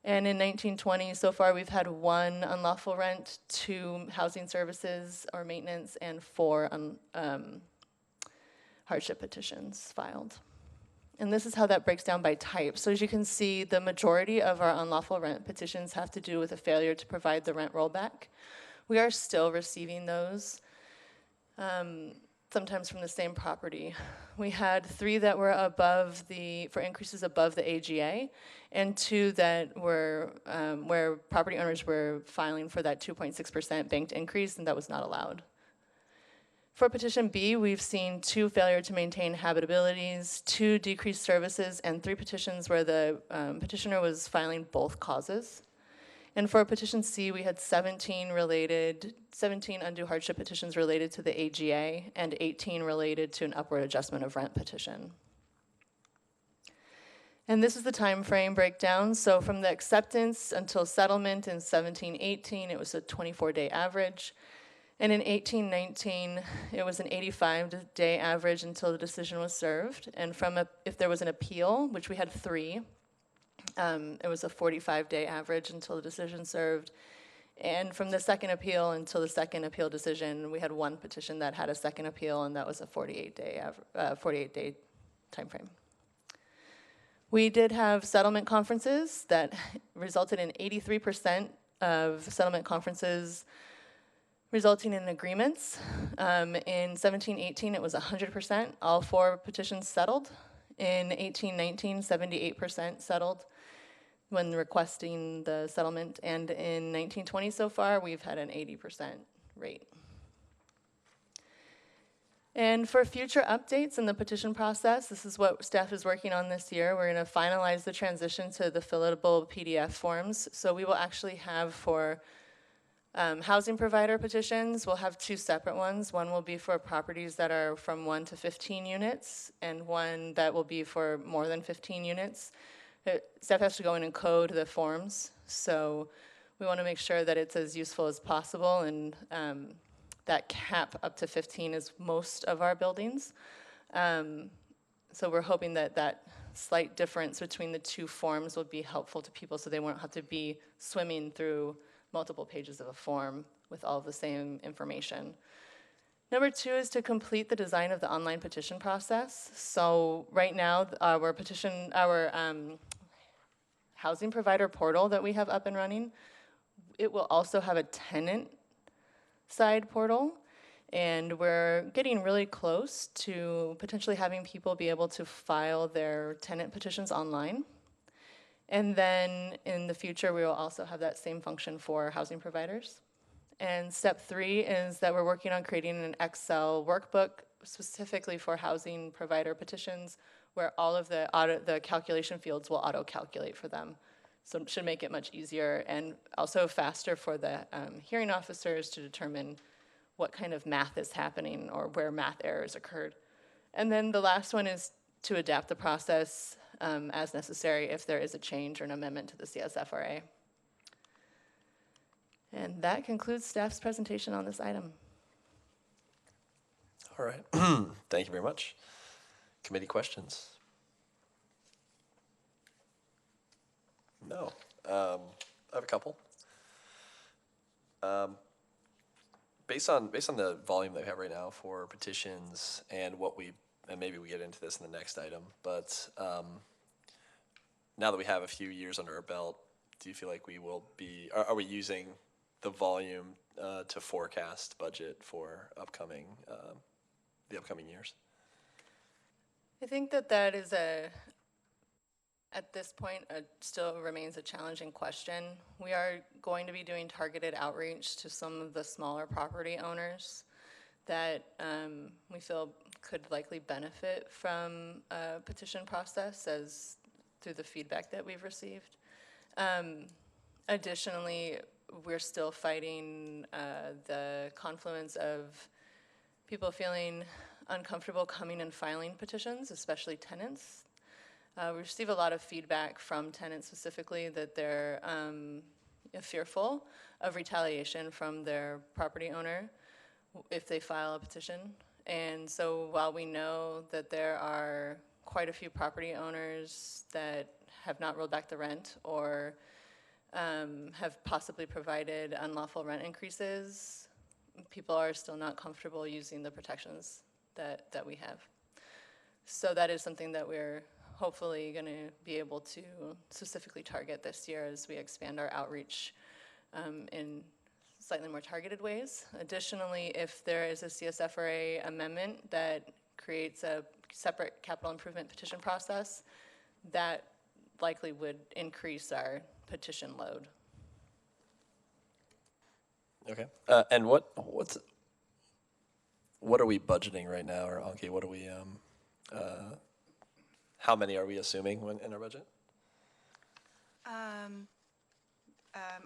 And in 1920, so far, we've had 1 unlawful rent, 2 housing services or maintenance, and 4 hardship petitions filed. And this is how that breaks down by type. So as you can see, the majority of our unlawful rent petitions have to do with a failure to provide the rent rollback. We are still receiving those, sometimes from the same property. We had 3 that were for increases above the AGA, and 2 that were where property owners were filing for that 2.6% banked increase, and that was not allowed. For petition B, we've seen 2 failure to maintain habitabilities, 2 decreased services, and 3 petitions where the petitioner was filing both causes. And for petition C, we had 17 undue hardship petitions related to the AGA, and 18 related to an upward adjustment of rent petition. And this is the time frame breakdown. So from the acceptance until settlement in 1718, it was a 24-day average. And in 1819, it was an 85-day average until the decision was served. And if there was an appeal, which we had 3, it was a 45-day average until the decision served. And from the second appeal until the second appeal decision, we had 1 petition that had a second appeal, and that was a 48-day time frame. We did have settlement conferences that resulted in 83% of settlement conferences resulting in agreements. In 1718, it was 100%. All 4 petitions settled. In 1819, 78% settled when requesting the settlement. And in 1920 so far, we've had an 80% rate. And for future updates in the petition process, this is what staff is working on this year. We're going to finalize the transition to the fillable PDF forms. So we will actually have for housing provider petitions, we'll have 2 separate ones. One will be for properties that are from 1 to 15 units, and one that will be for more than 15 units. Staff has to go in and code the forms, so we want to make sure that it's as useful as possible, and that cap up to 15 is most of our buildings. So we're hoping that that slight difference between the 2 forms will be helpful to people so they won't have to be swimming through multiple pages of a form with all the same information. Number 2 is to complete the design of the online petition process. So right now, our housing provider portal that we have up and running, it will also have a tenant side portal, and we're getting really close to potentially having people be able to file their tenant petitions online. And then in the future, we will also have that same function for housing providers. And step 3 is that we're working on creating an Excel workbook specifically for housing provider petitions, where all of the calculation fields will auto-calculate for them. So it should make it much easier and also faster for the hearing officers to determine what kind of math is happening or where math errors occurred. And then the last one is to adapt the process as necessary if there is a change or an amendment to the CSFRA. And that concludes staff's presentation on this item. All right. Thank you very much. Committee questions? No. I have a couple. Based on the volume that we have right now for petitions and and maybe we get into this in the next item, but now that we have a few years under our belt, do you feel like we will be, are we using the volume to forecast budget for the upcoming years? I think that is at this point, still remains a challenging question. We are going to be doing targeted outreach to some of the smaller property owners that we feel could likely benefit from a petition process through the feedback that we've received. Additionally, we're still fighting the confluence of people feeling uncomfortable coming and filing petitions, especially tenants. We receive a lot of feedback from tenants specifically that they're fearful of retaliation from their property owner if they file a petition. And so while we know that there are quite a few property owners that have not rolled back the rent or have possibly provided unlawful rent increases, people are still not comfortable using the protections that we have. So that is something that we're hopefully going to be able to specifically target this year as we expand our outreach in slightly more targeted ways. Additionally, if there is a CSFRA amendment that creates a separate capital improvement petition process, that likely would increase our petition load. Okay. And what are we budgeting right now, or Anki, what are we how many are we assuming in our budget?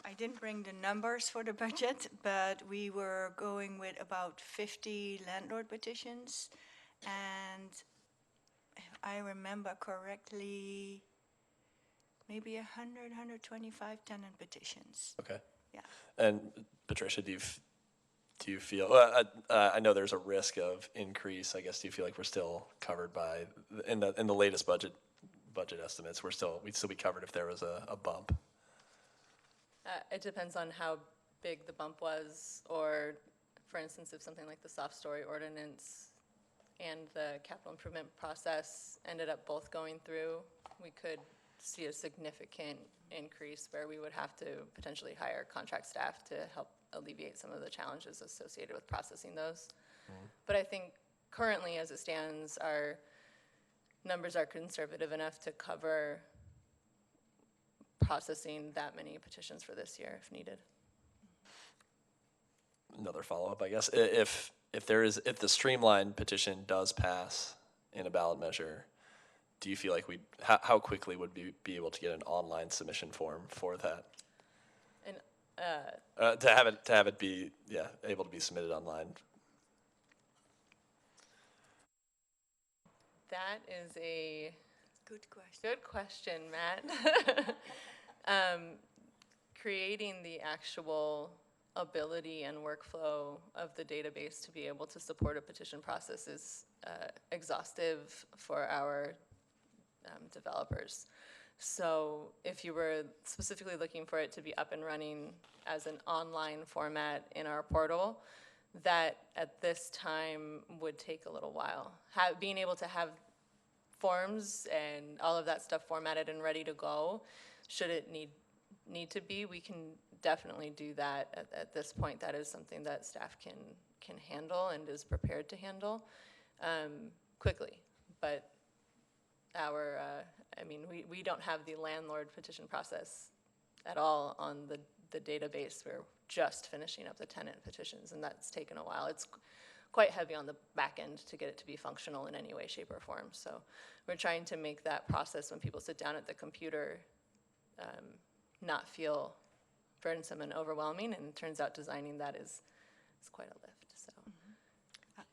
I didn't bring the numbers for the budget, but we were going with about 50 landlord petitions, and if I remember correctly, maybe 100, 125 tenant petitions. Okay. Yeah. And Patricia, do you feel? I know there's a risk of increase. I guess do you feel like we're still covered by in the latest budget estimates? We'd still be covered if there was a bump. It depends on how big the bump was, or for instance, if something like the soft story ordinance and the capital improvement process ended up both going through, we could see a significant increase where we would have to potentially hire contract staff to help alleviate some of the challenges associated with processing those. But I think currently, as it stands, our numbers are conservative enough to cover processing that many petitions for this year if needed. Another follow-up, I guess. If the streamlined petition does pass in a ballot measure, do you feel like how quickly would we be able to get an online submission form for that? And To have it be able to be submitted online. that is a Good question. good question, Matt. Creating the actual ability and workflow of the database to be able to support a petition process is exhaustive for our developers. So if you were specifically looking for it to be up and running as an online format in our portal, that at this time would take a little while. Being able to have forms and all of that stuff formatted and ready to go, should it need to be, we can definitely do that at this point. That is something that staff can handle and is prepared to handle quickly. But we don't have the landlord petition process at all on the database. We're just finishing up the tenant petitions, and that's taken a while. It's quite heavy on the back end to get it to be functional in any way, shape, or form. So we're trying to make that process when people sit down at the computer not feel burdensome and overwhelming, and it turns out designing that is quite a lift. So.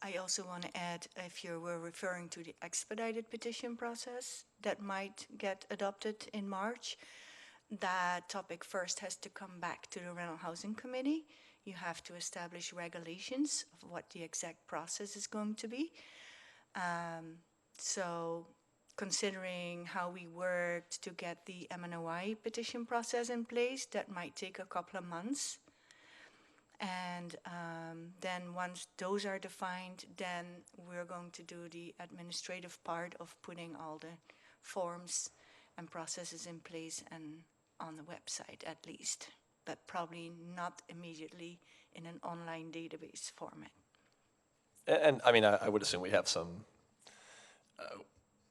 I also want to add, if you were referring to the expedited petition process that might get adopted in March, that topic first has to come back to the Rental Housing Committee. You have to establish regulations of what the exact process is going to be. So considering how we worked to get the MNOI petition process in place, that might take a couple of months. And then once those are defined, then we're going to do the administrative part of putting all the forms and processes in place and on the website at least, but probably not immediately in an online database format. And I mean, I would assume we have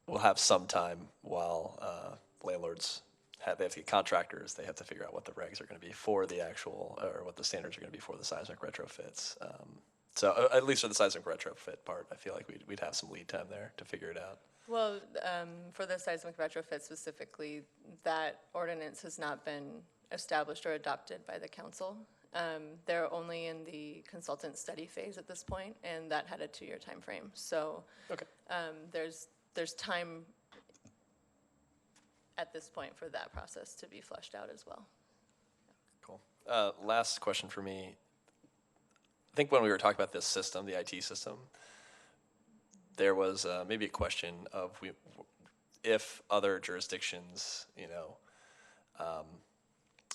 we'll have some time while landlords they have to get contractors. They have to figure out what the regs are going to be for the actual, or what the standards are going to be for the seismic retrofits. So at least for the seismic retrofit part, I feel like we'd have some lead time there to figure it out. Well, for the seismic retrofit specifically, that ordinance has not been established or adopted by the council. They're only in the consultant study phase at this point, and that had a 2-year time frame. So Okay. There's time at this point for that process to be fleshed out as well. Cool. Last question for me. I think when we were talking about this system, the IT system, there was maybe a question of if other jurisdictions,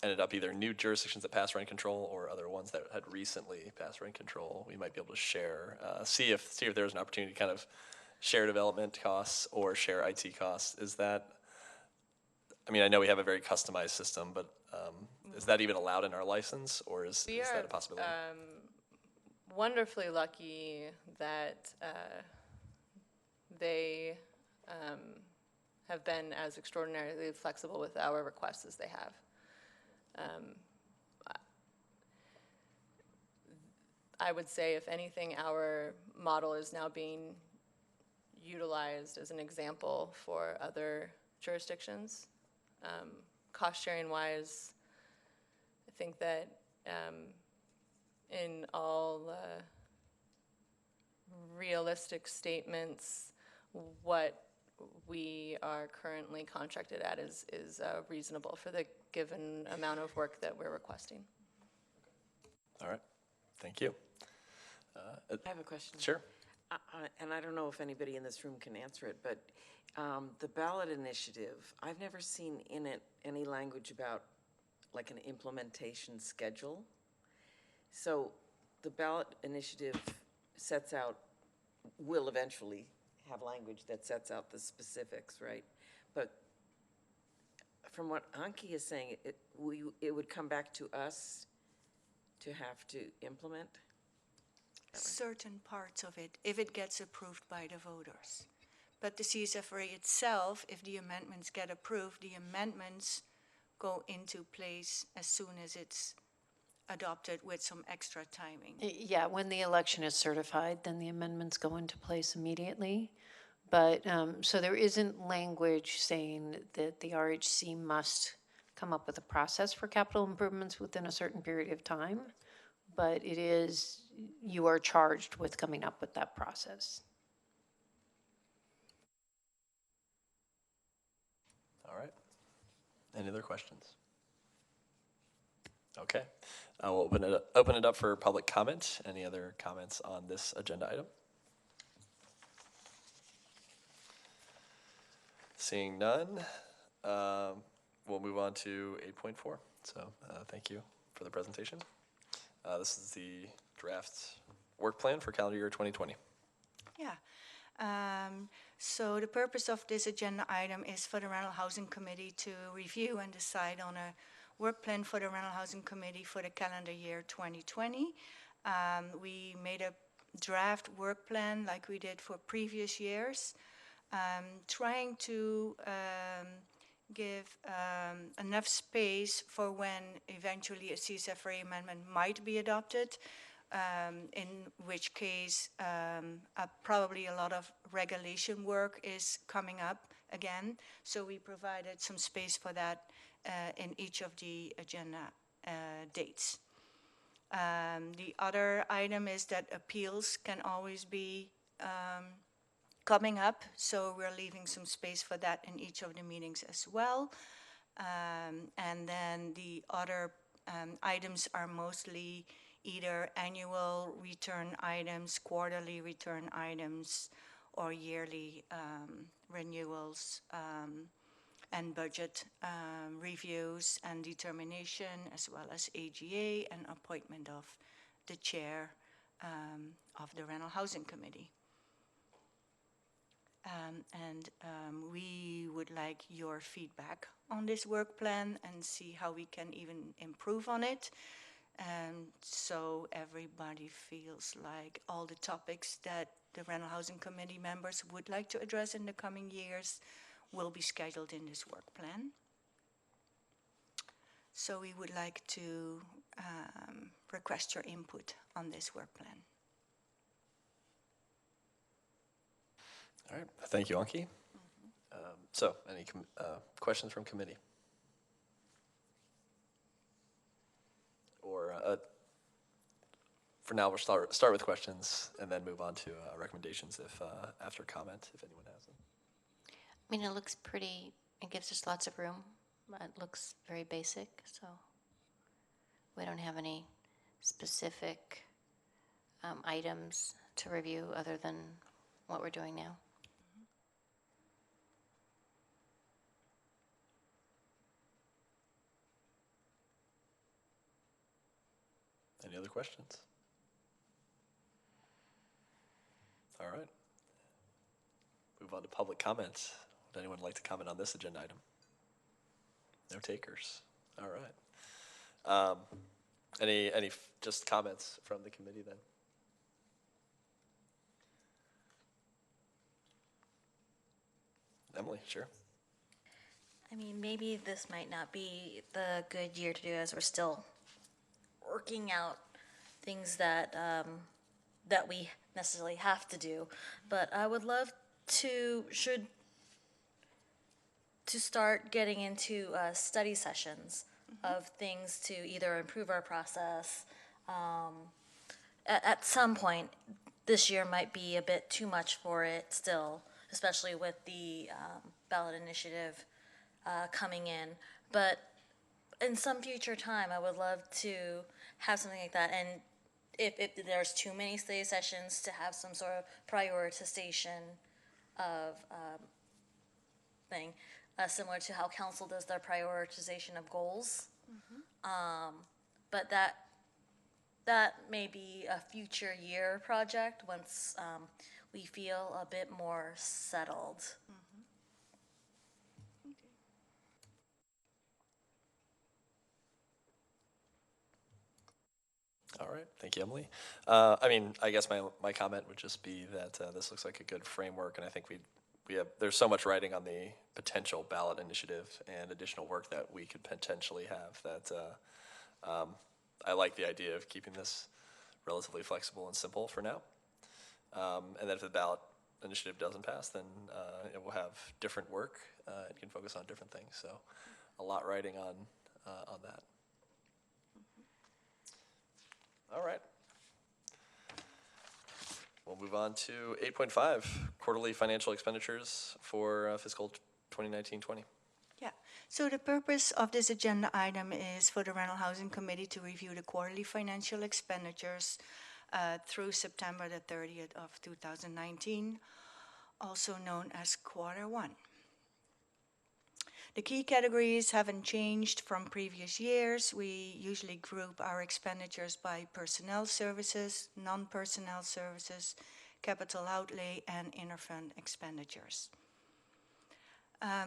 ended up either new jurisdictions that passed rent control or other ones that had recently passed rent control, we might be able to share, see if there's an opportunity to kind of share development costs or share IT costs. Is that, I know we have a very customized system, but is that even allowed in our license, or is that a possibility? Wonderfully lucky that they have been as extraordinarily flexible with our requests as they have. I would say, if anything, our model is now being utilized as an example for other jurisdictions. Cost sharing wise, I think that in all realistic statements, what we are currently contracted at is reasonable for the given amount of work that we're requesting. All right, thank you. I have a question. Sure. And I don't know if anybody in this room can answer it, but the ballot initiative, I've never seen in it any language about like an implementation schedule. So the ballot initiative will eventually have language that sets out the specifics, right? But from what Anki is saying, it would come back to us to have to implement? Certain parts of it, if it gets approved by the voters. But the CSFRA itself, if the amendments get approved, the amendments go into place as soon as it's adopted with some extra timing. Yeah, when the election is certified, then the amendments go into place immediately. But, so there isn't language saying that the RHC must come up with a process for capital improvements within a certain period of time. But it is, you are charged with coming up with that process. All right. Any other questions? Okay. We'll open it up for public comment. Any other comments on this agenda item? Seeing none, we'll move on to 8.4. So thank you for the presentation. This is the draft work plan for calendar year 2020. Yeah. So the purpose of this agenda item is for the Rental Housing Committee to review and decide on a work plan for the Rental Housing Committee for the calendar year 2020. We made a draft work plan like we did for previous years, trying to give enough space for when eventually a CSFRA amendment might be adopted, in which case probably a lot of regulation work is coming up again. So we provided some space for that in each of the agenda dates. The other item is that appeals can always be coming up, so we're leaving some space for that in each of the meetings as well. And then the other items are mostly either annual return items, quarterly return items, or yearly renewals and budget reviews and determination, as well as AGA and appointment of the chair of the Rental Housing Committee. And we would like your feedback on this work plan and see how we can even improve on it. So everybody feels like all the topics that the Rental Housing Committee members would like to address in the coming years will be scheduled in this work plan. So we would like to request your input on this work plan. All right. Thank you, Anki. So any questions from committee? Or for now, we'll start with questions and then move on to recommendations if after comment, if anyone has them. I mean, it looks pretty, it gives us lots of room. It looks very basic, so we don't have any specific items to review other than what we're doing now. Any other questions? All right. Move on to public comments. Would anyone like to comment on this agenda item? No takers. All right. Any just comments from the committee then? Emily, sure. I mean, maybe this might not be the good year to do, as we're still working out things that that we necessarily have to do. But I would love to start getting into study sessions of things to either improve our process. At some point, this year might be a bit too much for it still, especially with the ballot initiative coming in. But in some future time, I would love to have something like that. And if there's too many study sessions, to have some sort of prioritization of thing, similar to how council does their prioritization of goals. But that may be a future year project once we feel a bit more settled. right, thank you, Emily. I guess my comment would just be that this looks like a good framework, and I think there's so much writing on the potential ballot initiative and additional work that we could potentially have that I like the idea of keeping this relatively flexible and simple for now. And then if the ballot initiative doesn't pass, then it will have different work. It can focus on different things. So a lot writing on that. All right. We'll move on to 8.5, quarterly financial expenditures for fiscal 2019-20. Yeah, so the purpose of this agenda item is for the Rental Housing Committee to review the quarterly financial expenditures through September the 30th of 2019, also known as Quarter 1. The key categories haven't changed from previous years. We usually group our expenditures by personnel services, non-personnel services, capital outlay, and interfund expenditures.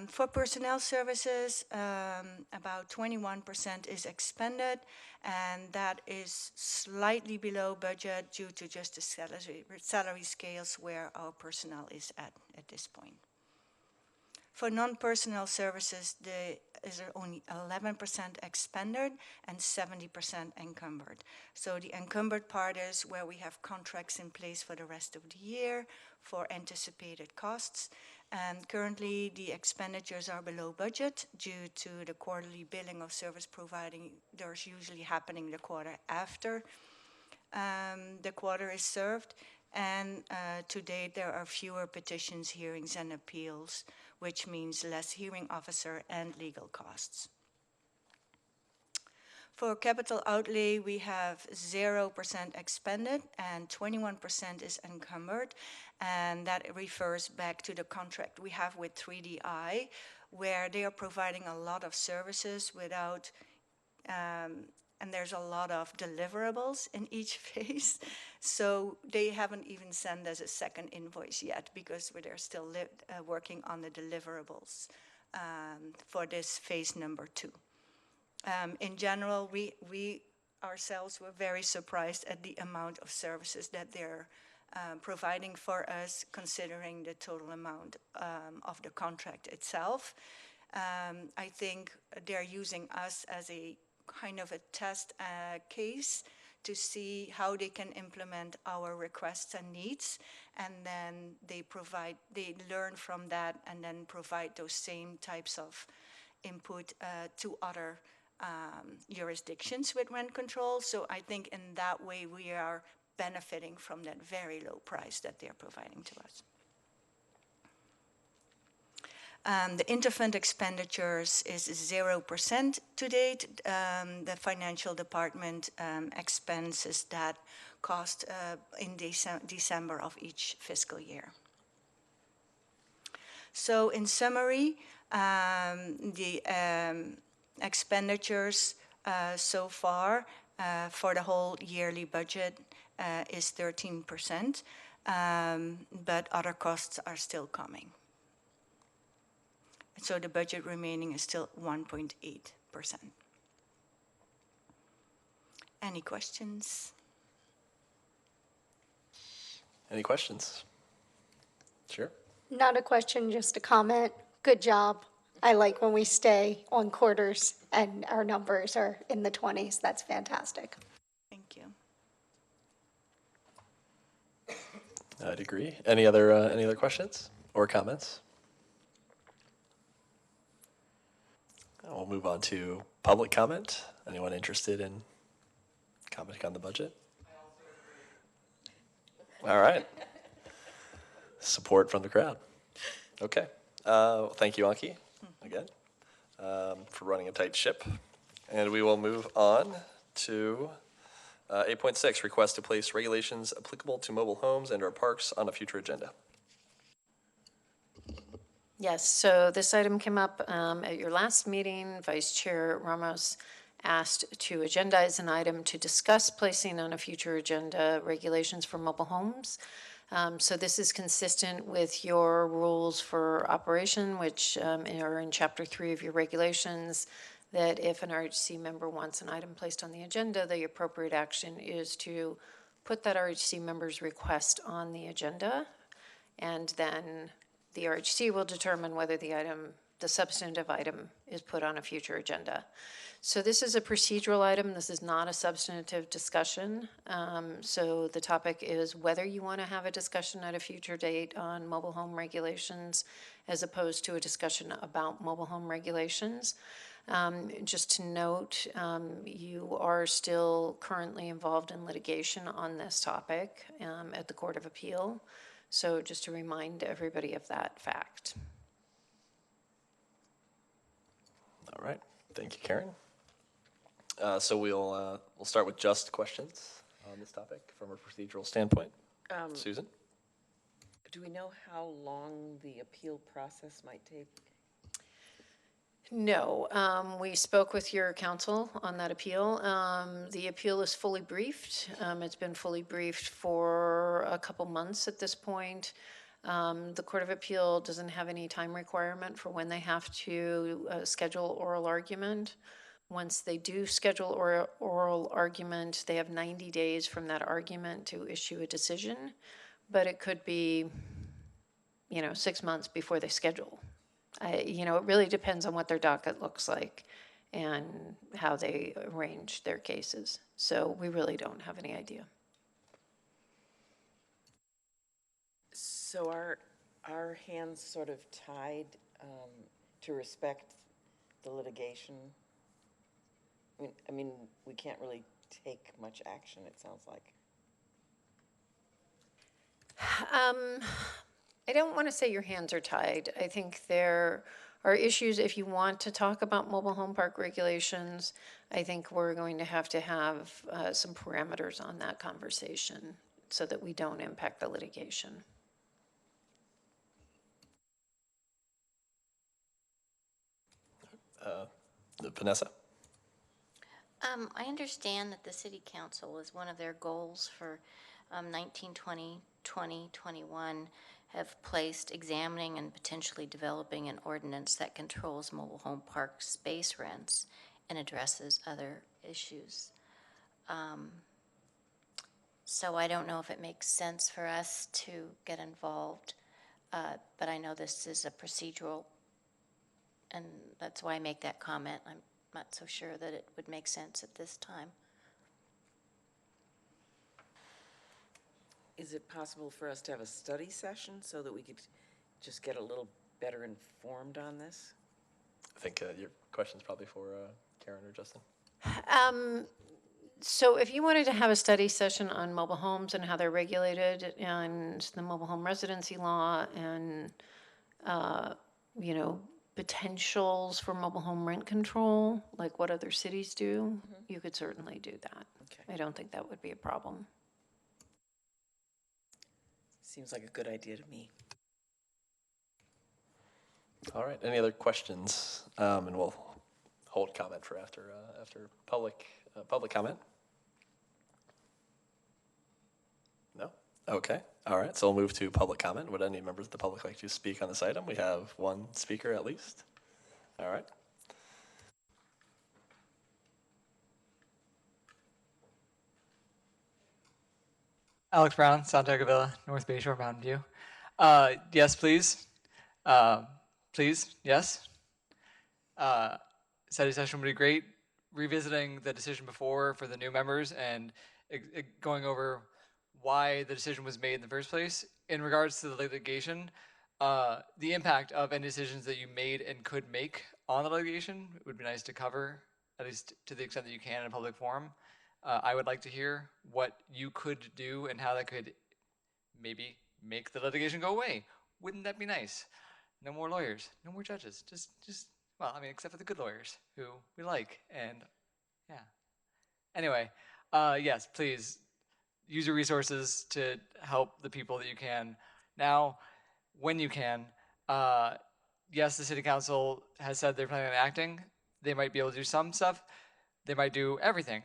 For personnel services, about 21% is expended, and that is slightly below budget due to just the salary scales where our personnel is at this point. For non-personnel services, there is only 11% expended and 70% encumbered. So the encumbered part is where we have contracts in place for the rest of the year for anticipated costs. And currently the expenditures are below budget due to the quarterly billing of service providing. There's usually happening the quarter after the quarter is served. And to date, there are fewer petitions, hearings, and appeals, which means less hearing officer and legal costs. For capital outlay, we have 0% expended and 21% is encumbered. And that refers back to the contract we have with 3DI, where they are providing a lot of services without and there's a lot of deliverables in each phase. So they haven't even sent us a second invoice yet because they're still working on the deliverables for this phase number 2. In general, we ourselves were very surprised at the amount of services that they're providing for us, considering the total amount of the contract itself. I think they're using us as a kind of a test case to see how they can implement our requests and needs, and then they learn from that and then provide those same types of input to other jurisdictions with rent control. So I think in that way we are benefiting from that very low price that they're providing to us. The interfund expenditures is 0% to date. The financial department expenses that cost in December of each fiscal year. So in summary, the expenditures so far for the whole yearly budget is 13%, but other costs are still coming. So the budget remaining is still 1.8%. Any questions? Any questions? Sure. Not a question, just a comment. Good job. I like when we stay on quarters and our numbers are in the 20s. That's fantastic. Thank you. I'd agree. Any other questions or comments? We'll move on to public comment. Anyone interested in commenting on the budget? All right. Support from the crowd. Okay. Thank you, Anki, again, for running a tight ship. And we will move on to 8.6, request to place regulations applicable to mobile homes and/or parks on a future agenda. Yes, so this item came up at your last meeting. Vice Chair Ramos asked to agendize an item to discuss placing on a future agenda regulations for mobile homes. So this is consistent with your rules for operation, which are in Chapter 3 of your regulations, that if an RHC member wants an item placed on the agenda, the appropriate action is to put that RHC member's request on the agenda, and then the RHC will determine whether the item, the substantive item, is put on a future agenda. So this is a procedural item. This is not a substantive discussion. So the topic is whether you want to have a discussion at a future date on mobile home regulations as opposed to a discussion about mobile home regulations. Just to note, you are still currently involved in litigation on this topic at the Court of Appeal. So just to remind everybody of that fact. All right, thank you, Karen. So we'll start with just questions on this topic from a procedural standpoint. Susan? Do we know how long the appeal process might take? No, we spoke with your counsel on that appeal. The appeal is fully briefed. It's been fully briefed for a couple months at this point. The Court of Appeal doesn't have any time requirement for when they have to schedule oral argument. Once they do schedule oral argument, they have 90 days from that argument to issue a decision, but it could be, 6 months before they schedule. It really depends on what their docket looks like and how they arrange their cases. So we really don't have any idea. So our hands sort of tied to respect the litigation? I mean, we can't really take much action, it sounds like. I don't want to say your hands are tied. I think there are issues if you want to talk about mobile home park regulations. I think we're going to have some parameters on that conversation so that we don't impact the litigation. Vanessa? I understand that the City Council is one of their goals for 1920, 2021 have placed examining and potentially developing an ordinance that controls mobile home park space rents and addresses other issues. So I don't know if it makes sense for us to get involved, but I know this is a procedural, and that's why I make that comment. I'm not so sure that it would make sense at this time. Is it possible for us to have a study session so that we could just get a little better informed on this? I think your question's probably for Karen or Justin. So if you wanted to have a study session on mobile homes and how they're regulated and the mobile home residency law and, potentials for mobile home rent control, like what other cities do, you could certainly do that. Okay. I don't think that would be a problem. Seems like a good idea to me. All right, any other questions? And we'll hold comment for after public comment. No? Okay, all right, so we'll move to public comment. Would any members of the public like to speak on this item? We have one speaker at least. All right. Alex Brown, Santiago Villa, North Bayshore, Mountain View. Yes, please. Please, yes. Study session would be great. Revisiting the decision before for the new members and going over why the decision was made in the first place. In regards to the litigation, the impact of any decisions that you made and could make on the litigation, it would be nice to cover, at least to the extent that you can in a public forum. I would like to hear what you could do and how that could maybe make the litigation go away. Wouldn't that be nice? No more lawyers, no more judges. Well, I mean, except for the good lawyers who we like. And yeah. Anyway, yes, please use your resources to help the people that you can. Now, when you can, yes, the City Council has said they're planning on acting. They might be able to do some stuff. They might do everything.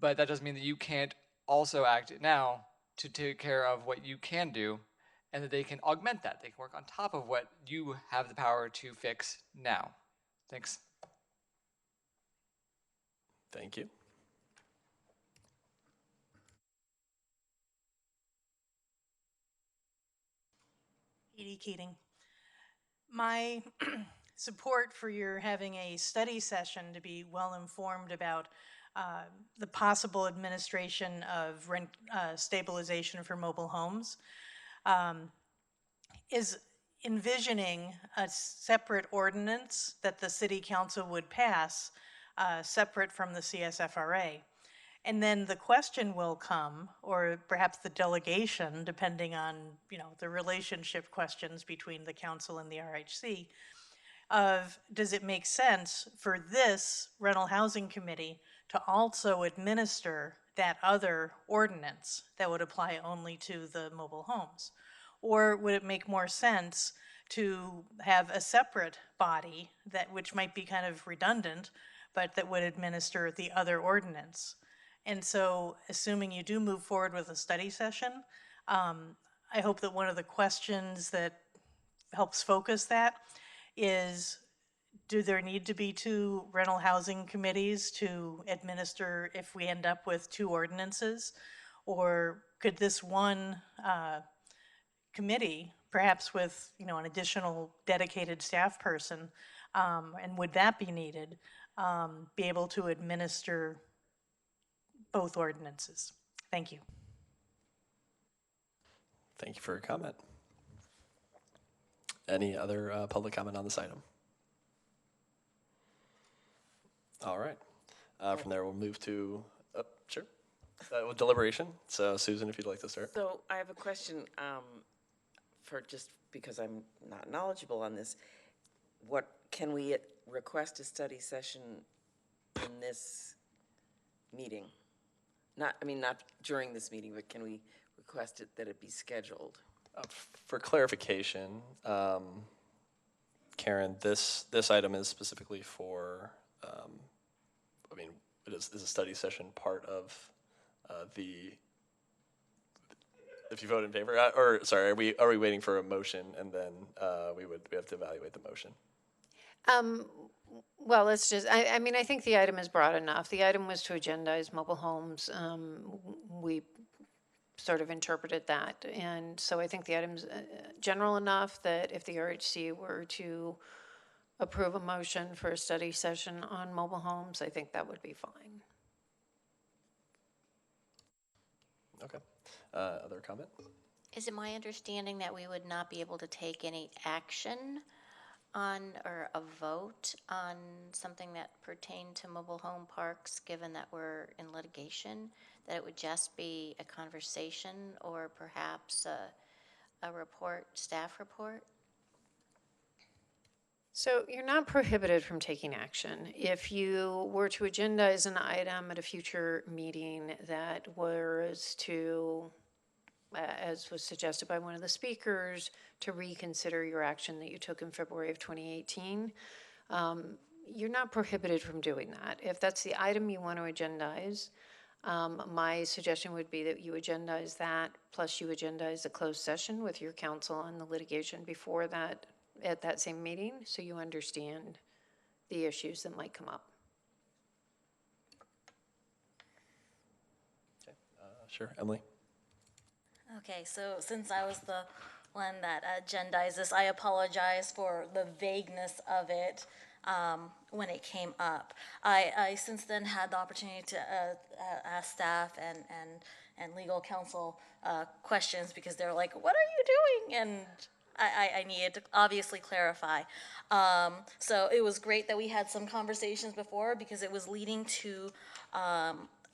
But that doesn't mean that you can't also act now to take care of what you can do, and that they can augment that. They can work on top of what you have the power to fix now. Thanks. Thank you. Edie Keating. My support for your having a study session to be well informed about the possible administration of rent stabilization for mobile homes is envisioning a separate ordinance that the city council would pass separate from the CSFRA. And then the question will come, or perhaps the delegation, depending on, the relationship questions between the council and the RHC, of does it make sense for this rental housing committee to also administer that other ordinance that would apply only to the mobile homes? Or would it make more sense to have a separate body which might be kind of redundant, but that would administer the other ordinance? And so, assuming you do move forward with a study session, I hope that one of the questions that helps focus that is, do there need to be two rental housing committees to administer if we end up with two ordinances? Or could this one committee, perhaps with an additional dedicated staff person, and would that be needed, be able to administer both ordinances? Thank you. Thank you for your comment. Any other public comment on this item? All right. From there, we'll move to, sure, with deliberation. So, Susan, if you'd like to start. So I have a question for just because I'm not knowledgeable on this. What can we request a study session in this meeting? Not during this meeting, but can we request it that it be scheduled? For clarification, Karen, this item is specifically for, is a study session part of if you vote in favor, or sorry, are we waiting for a motion and then we have to evaluate the motion? Well, let's just, I think the item is broad enough. The item was to agendize mobile homes. We sort of interpreted that. And so I think the item's general enough that if the RHC were to approve a motion for a study session on mobile homes, I think that would be fine. Okay. Other comment? Is it my understanding that we would not be able to take any action on or a vote on something that pertained to mobile home parks, given that we're in litigation, that it would just be a conversation or perhaps a report, staff report? So you're not prohibited from taking action. If you were to agendize an item at a future meeting that was to, as was suggested by one of the speakers, to reconsider your action that you took in February of 2018, you're not prohibited from doing that. If that's the item you want to agendize, my suggestion would be that you agendize that, plus you agendize a closed session with your counsel on the litigation before that, at that same meeting, so you understand the issues that might come up. Okay, sure, Emily. Okay, so since I was the one that agendized this, I apologize for the vagueness of it when it came up. I since then had the opportunity to ask staff and legal counsel questions because they're like, what are you doing? And I needed to obviously clarify. So it was great that we had some conversations before because it was leading to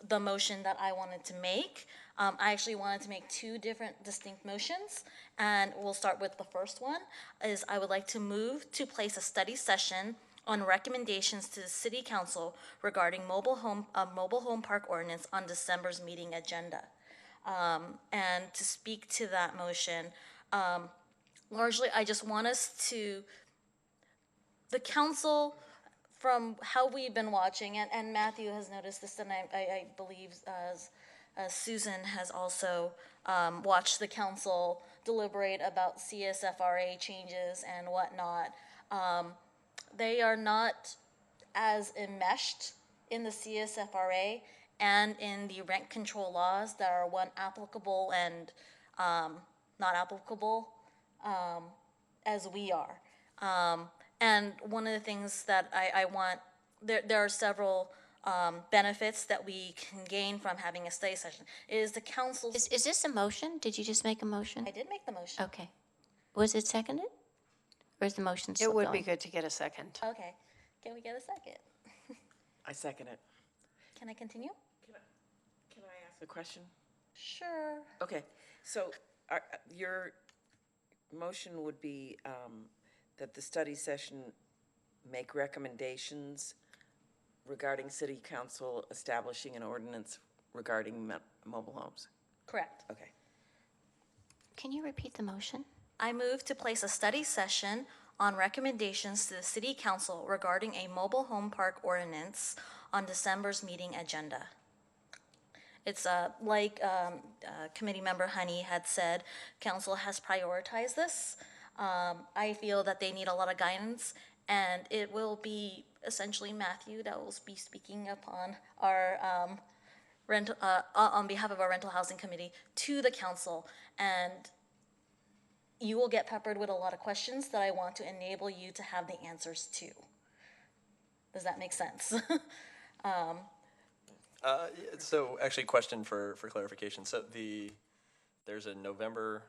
the motion that I wanted to make. I actually wanted to make two different distinct motions, and we'll start with the first one, is I would like to move to place a study session on recommendations to the City Council regarding mobile home park ordinance on December's meeting agenda. And to speak to that motion, largely I just want us to, the council, from how we've been watching, and Matthew has noticed this, and I believe Susan has also watched the council deliberate about CSFRA changes and whatnot. They are not as enmeshed in the CSFRA and in the rent control laws that are one applicable and not applicable as we are. And one of the things that I want, there are several benefits that we can gain from having a study session. Is the council? Is this a motion? Did you just make a motion? I did make the motion. Okay. Was it seconded? Or is the motion still It would going? be good to get a second. Okay. Can we get a second? I second it. Can I continue? Can I ask a question? Sure. Okay, so your motion would be that the study session make recommendations regarding city council establishing an ordinance regarding mobile homes. Correct. Okay. Can you repeat the motion? I move to place a study session on recommendations to the city council regarding a mobile home park ordinance on December's meeting agenda. It's like committee member Honey had said, council has prioritized this. I feel that they need a lot of guidance, and it will be essentially Matthew that will be speaking upon our on behalf of our rental housing committee to the council, and you will get peppered with a lot of questions that I want to enable you to have the answers to. Does that make sense? So actually, question for clarification. So there's a November,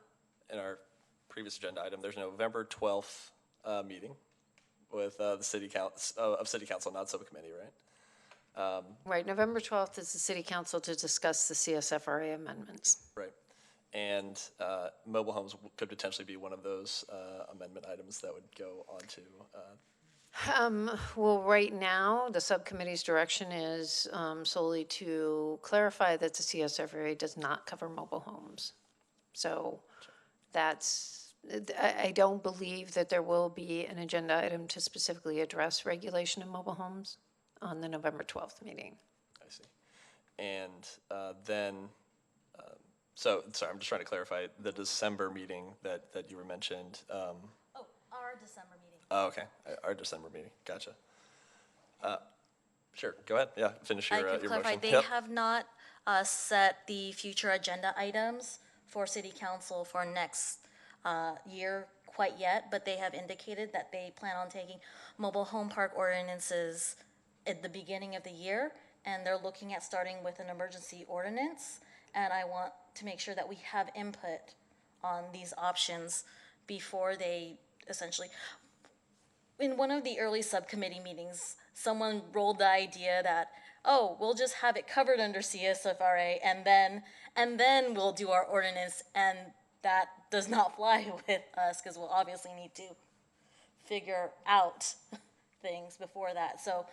in our previous agenda item, there's a November 12th meeting with the city council, not subcommittee, right? Right, November 12th is the city council to discuss the CSFRA amendments. Right. And mobile homes could potentially be one of those amendment items that would go on to. Well, right now, the subcommittee's direction is solely to clarify that the CSFRA does not cover mobile homes. So I don't believe that there will be an agenda item to specifically address regulation of mobile homes on the November 12th meeting. I see. And then, so, sorry, I'm just trying to clarify the December meeting that you were mentioned. Our December meeting. Oh, okay, our December meeting, gotcha. Sure, go ahead, yeah, finish your I motion. could clarify, they Yep. have not set the future agenda items for city council for next year quite yet, but they have indicated that they plan on taking mobile home park ordinances at the beginning of the year, and they're looking at starting with an emergency ordinance, and I want to make sure that we have input on these options before they essentially. In one of the early subcommittee meetings, someone rolled the idea that, oh, we'll just have it covered under CSFRA and then we'll do our ordinance, and that does not fly with us because we'll obviously need to figure out things before that. So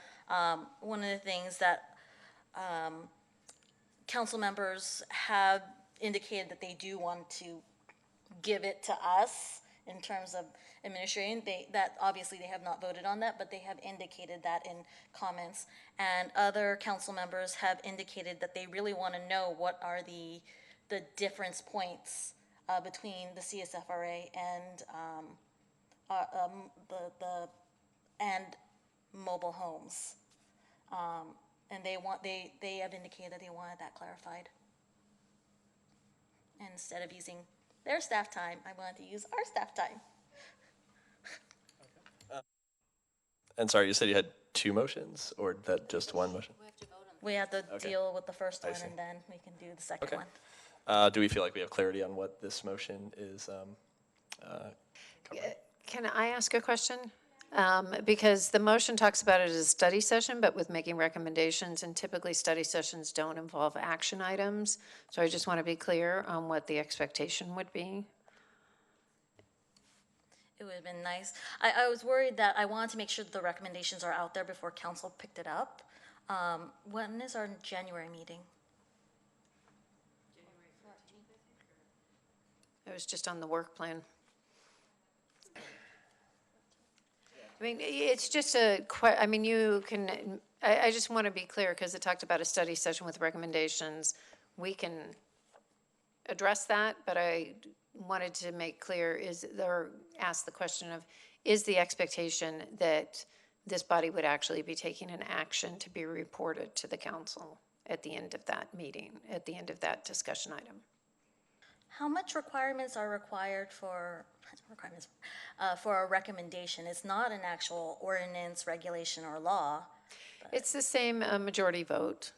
one of the things that council members have indicated that they do want to give it to us in terms of administrating, that obviously they have not voted on that, but they have indicated that in comments. And other council members have indicated that they really want to know what are the difference points between the CSFRA and and mobile homes. And they have indicated that they wanted that clarified. And instead of using their staff time, I wanted to use our staff time. And sorry, you said you had two motions, or that just one motion? We have to Okay. deal with the first I one, see. and then we can do the second Okay. one. Do we feel like we have clarity on what this motion is covering? Can I ask a question? Because the motion talks about it as a study session, but with making recommendations, and typically study sessions don't involve action items. So I just want to be clear on what the expectation would be. It would have been nice. I was worried that I wanted to make sure that the recommendations are out there before council picked it up. When is our January meeting? It was just on the work plan. I mean, it's just I mean, you can, I just want to be clear because it talked about a study session with recommendations. We can address that, but I wanted to make clear ask the question of, is the expectation that this body would actually be taking an action to be reported to the council at the end of that meeting, at the end of that discussion item. How much requirements are required for a recommendation? It's not an actual ordinance, regulation, or law. It's the same majority vote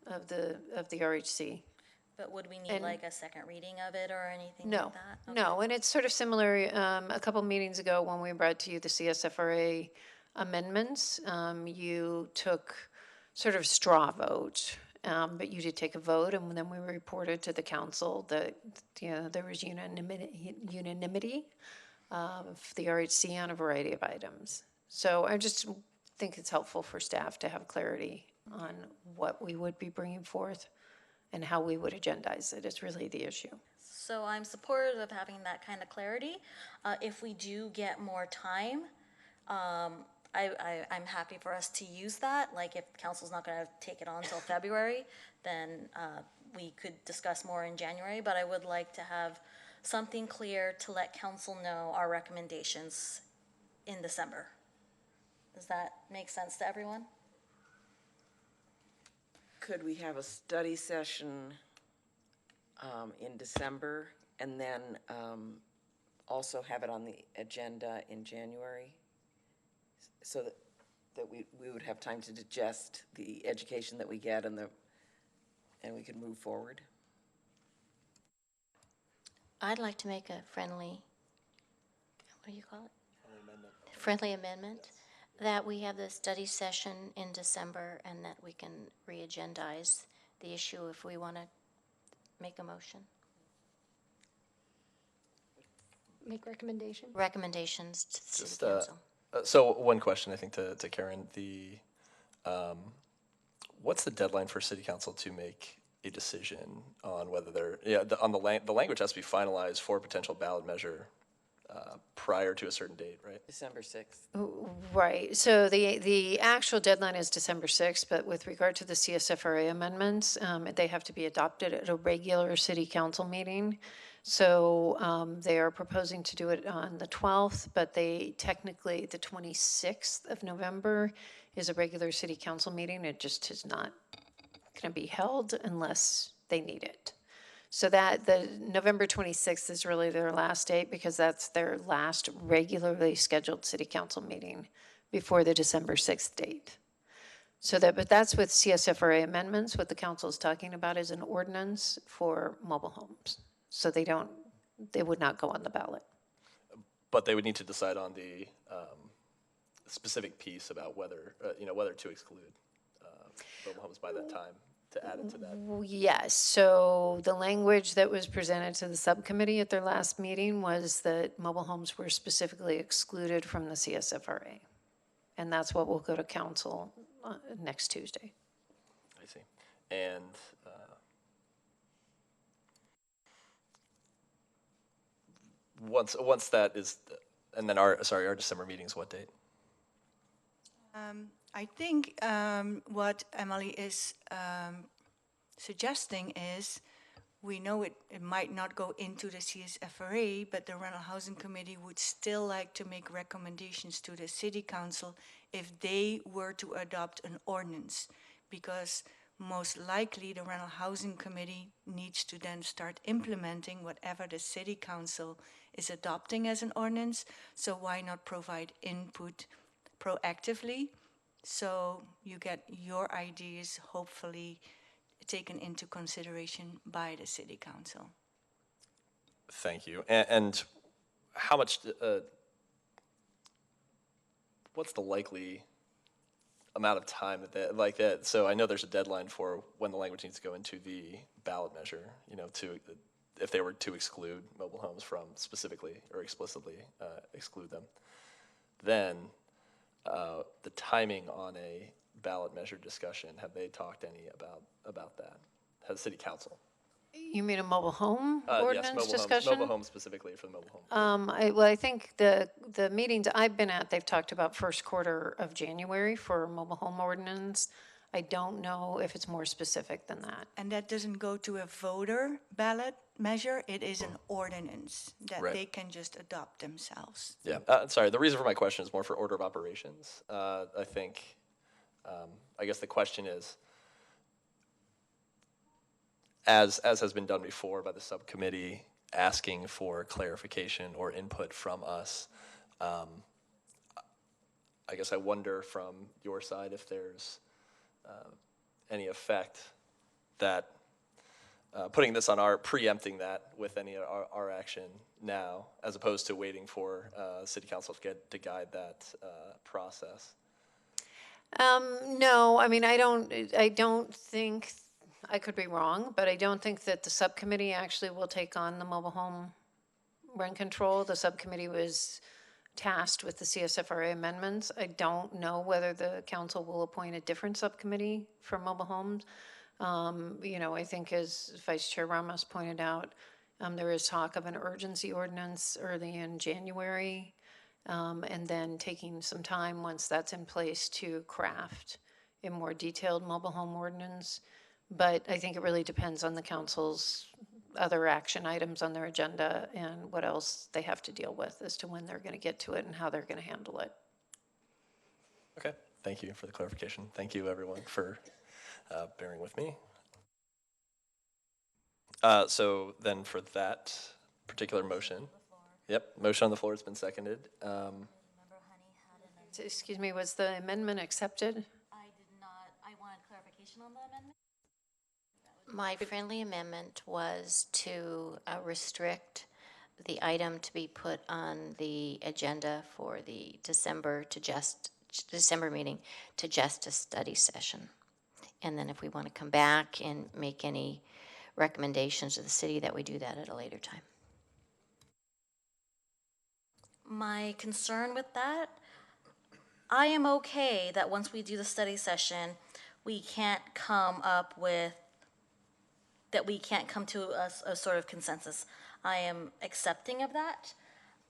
of the RHC. But would we need And- like a second reading of it or anything No, like that? no, and it's sort of similar, a couple meetings ago when we brought to you the CSFRA amendments, you took sort of straw vote, but you did take a vote, and then we reported to the council that, there was unanimity of the RHC on a variety of items. So I just think it's helpful for staff to have clarity on what we would be bringing forth and how we would agendize it is really the issue. So I'm supportive of having that kind of clarity. If we do get more time, I'm happy for us to use that. Like if council's not gonna take it on until February, then we could discuss more in January, but I would like to have something clear to let council know our recommendations in December. Does that make sense to everyone? Could we have a study session in December and then also have it on the agenda in January? So that we would have time to digest the education that we get and we could move forward? I'd like to make a friendly, what do you call it? Friendly amendment, that we have the study session in December and that we can re-agendize the issue if we want to make a motion. Make recommendation. Recommendations to the Just, city council. So one question, I think, to Karen, what's the deadline for city council to make a decision on whether the language has to be finalized for a potential ballot measure prior to a certain date, right? December 6th. Right, so the actual deadline is December 6th, but with regard to the CSFRA amendments, they have to be adopted at a regular city council meeting. So they are proposing to do it on the 12th, but technically the 26th of November is a regular city council meeting. It just is not going to be held unless they need it. So that the November 26th is really their last date because that's their last regularly scheduled city council meeting before the December 6th date. So but that's with CSFRA amendments. What the council is talking about is an ordinance for mobile homes. So they would not go on the ballot. But they would need to decide on the specific piece about whether to exclude mobile homes by that time, to add it to that. Yes, so the language that was presented to the subcommittee at their last meeting was that mobile homes were specifically excluded from the CSFRA. And that's what will go to council next Tuesday. I see. And once that is, and then our December meeting's what date? I think what Emily is suggesting is, we know it might not go into the CSFRA, but the Rental Housing Committee would still like to make recommendations to the City Council if they were to adopt an ordinance, because most likely the Rental Housing Committee needs to then start implementing whatever the City Council is adopting as an ordinance. So why not provide input proactively, so you get your ideas hopefully taken into consideration by the City Council? Thank you. And how much, what's the likely amount of time that, so I know there's a deadline for when the language needs to go into the ballot measure, if they were to exclude mobile homes from specifically or explicitly exclude them, then the timing on a ballot measure discussion, have they talked any about that? Has City Council? You mean a mobile home ordinance discussion? Mobile homes specifically for the mobile home. I think the meetings I've been at, they've talked about first quarter of January for mobile home ordinance. I don't know if it's more specific than that. And that doesn't go to a voter ballot measure, it is an ordinance that Right. they can just adopt themselves. Yeah, sorry, the reason for my question is more for order of operations. I think, I guess the question is, as has been done before by the subcommittee, asking for clarification or input from us, I guess I wonder from your side if there's any effect that putting this on preempting that with any of our action now, as opposed to waiting for city council to guide that process. No, I mean, I don't think, I could be wrong, but I don't think that the subcommittee actually will take on the mobile home rent control. The subcommittee was tasked with the CSFRA amendments. I don't know whether the council will appoint a different subcommittee for mobile homes. I think as Vice Chair Ramos pointed out, there is talk of an urgency ordinance early in January, and then taking some time once that's in place to craft a more detailed mobile home ordinance. But I think it really depends on the council's other action items on their agenda and what else they have to deal with as to when they're going to get to it and how they're going to handle it. Okay, thank you for the clarification. Thank you, everyone, for bearing with me. So then for that particular motion, motion on the floor has been seconded. Excuse me, was the amendment accepted? I did not, I wanted clarification on the amendment. My friendly amendment was to restrict the item to be put on the agenda for the December meeting to just a study session. And then if we want to come back and make any recommendations to the city, that we do that at a later time. My concern with that, I am okay that once we do the study session, we can't come to a sort of consensus. I am accepting of that.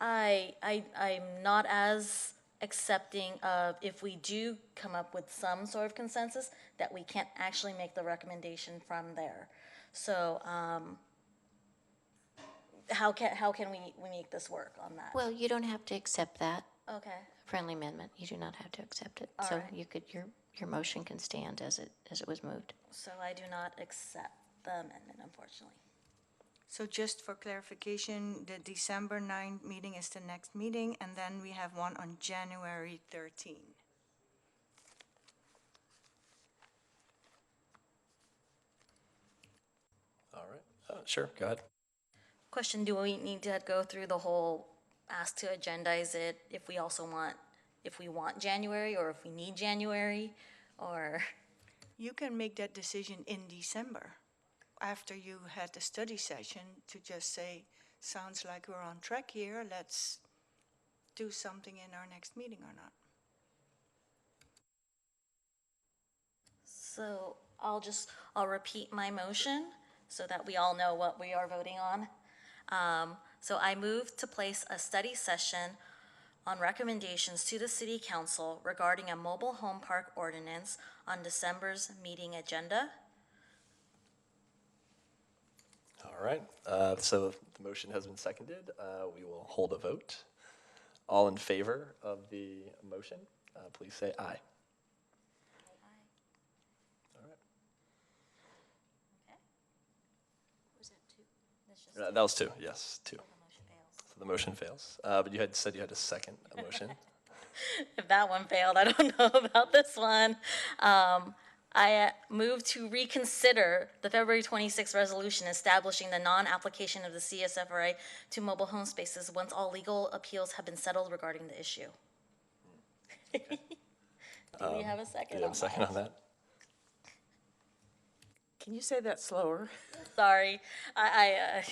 I'm not as accepting of if we do come up with some sort of consensus that we can't actually make the recommendation from there. So how can we make this work on that? Well, you don't have to accept that Okay. friendly amendment. You do not have to accept it. All So right. you could, your motion can stand as it was moved. So I do not accept the amendment, unfortunately. So just for clarification, the December 9th meeting is the next meeting, and then we have one on January 13. All right, sure, go ahead. Question, do we need to go through the whole ask to agendize it if we want January, or if we need January, or? You can make that decision in December, after you had the study session, to just say, sounds like we're on track here, let's do something in our next meeting or not. So I'll repeat my motion so that we all know what we are voting on. So I move to place a study session on recommendations to the City Council regarding a mobile home park ordinance on December's meeting agenda. All right, so the motion has been seconded. We will hold a vote. All in favor of the motion, please say aye. All right. Okay. Was that two? That's just That was two, yes, two. the motion fails. So the motion fails, but you had said you had a second motion. If that one failed, I don't know about this one. I move to reconsider the February 26th resolution establishing the non-application of the CSFRA to mobile home spaces once all legal appeals have been settled regarding the issue. Do we have a second? Do you have a second on that? Can you say that slower? Sorry, I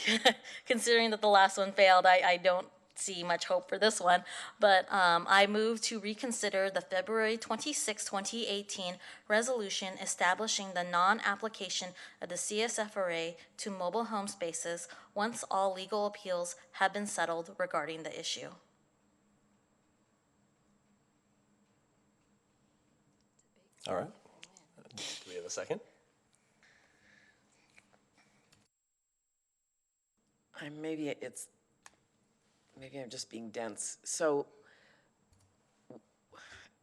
considering that the last one failed, I don't see much hope for this one, but I move to reconsider the February 26, 2018 resolution establishing the non-application of the CSFRA to mobile home spaces once all legal appeals have been settled regarding the issue. All right. Do we have a second? maybe I'm just being dense. So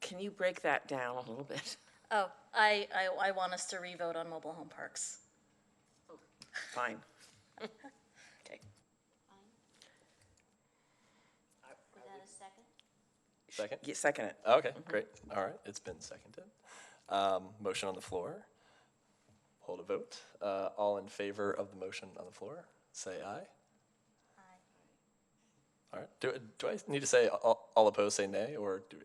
can you break that down a little bit? Oh, I want us to re-vote on mobile home parks. Fine. Okay. Was that a second? Second? Yeah, second it. Okay, great. All right, it's been seconded. Motion on the floor. Hold a vote. All in favor of the motion on the floor, say aye. Aye. All right. Do I need to say all opposed, say nay, or do we?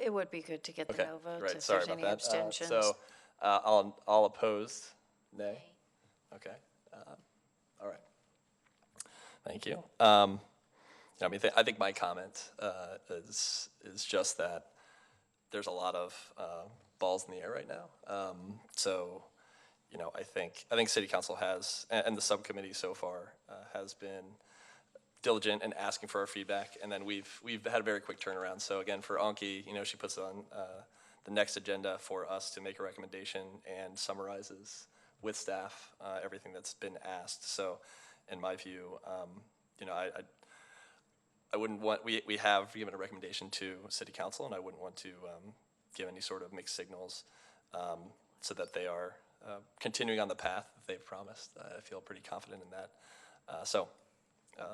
It would be good to get the Okay, no votes right. if Sorry there's about any that. abstentions. So, all opposed, nay. Okay. All right. Thank you. I mean, I think my comment is just that there's a lot of balls in the air right now. So, I think City Council has, and the subcommittee so far has been diligent in asking for our feedback, and then we've had a very quick turnaround. So again, for Anki, she puts it on the next agenda for us to make a recommendation and summarizes with staff everything that's been asked. So, in my view, I wouldn't want, we have given a recommendation to City Council, and I wouldn't want to give any sort of mixed signals so that they are continuing on the path that they've promised. I feel pretty confident in that. So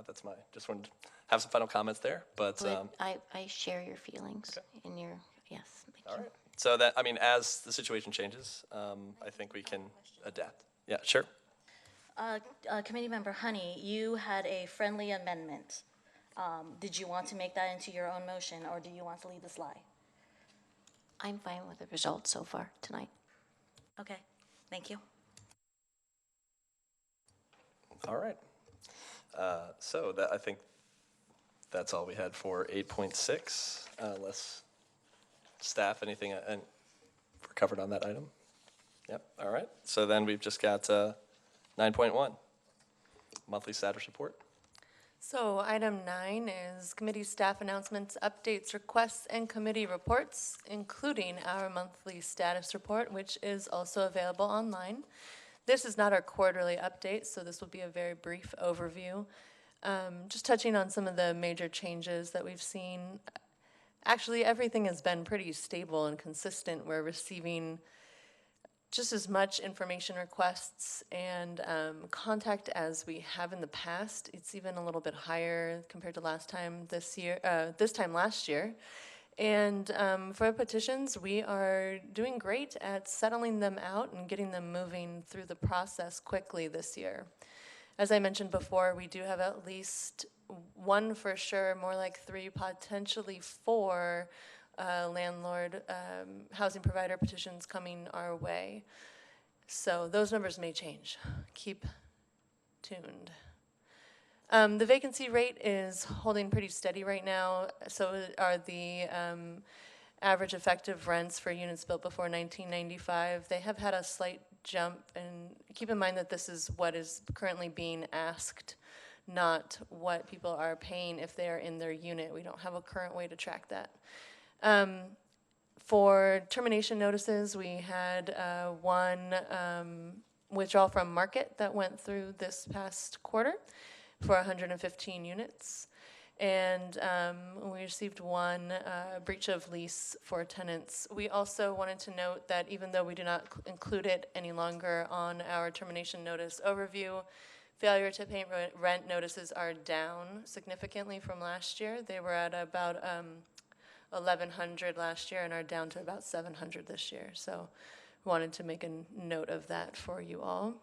that's just wanted to have some final comments there. But I share your feelings in your, yes, thank you. all right. So that, as the situation changes, I think we can adapt. Yeah, sure. Committee Member Honey, you had a friendly amendment. Did you want to make that into your own motion, or do you want to leave this lie? I'm fine with the results so far tonight. Okay, thank you. All right. So I think that's all we had for 8.6, unless staff, anything and we're covered on that item? Yep, all right. So then we've just got 9.1, monthly status report. So item 9 is committee staff announcements, updates, requests, and committee reports, including our monthly status report, which is also available online. This is not our quarterly update, so this will be a very brief overview. Just touching on some of the major changes that we've seen. Actually, everything has been pretty stable and consistent. We're receiving just as much information requests and contact as we have in the past. It's even a little bit higher compared to this time last year. And for petitions, we are doing great at settling them out and getting them moving through the process quickly this year. As I mentioned before, we do have at least one for sure, more like 3, potentially 4 landlord housing provider petitions coming our way. So those numbers may change. Keep tuned. The vacancy rate is holding pretty steady right now. So are the average effective rents for units built before 1995. They have had a slight jump, and keep in mind that this is what is currently being asked, not what people are paying if they are in their unit. We don't have a current way to track that. For termination notices, we had one withdrawal from market that went through this past quarter for 115 units. And we received one breach of lease for tenants. We also wanted to note that even though we do not include it any longer on our termination notice overview, failure to pay rent notices are down significantly from last year. They were at about 1,100 last year and are down to about 700 this year. So we wanted to make a note of that for you all.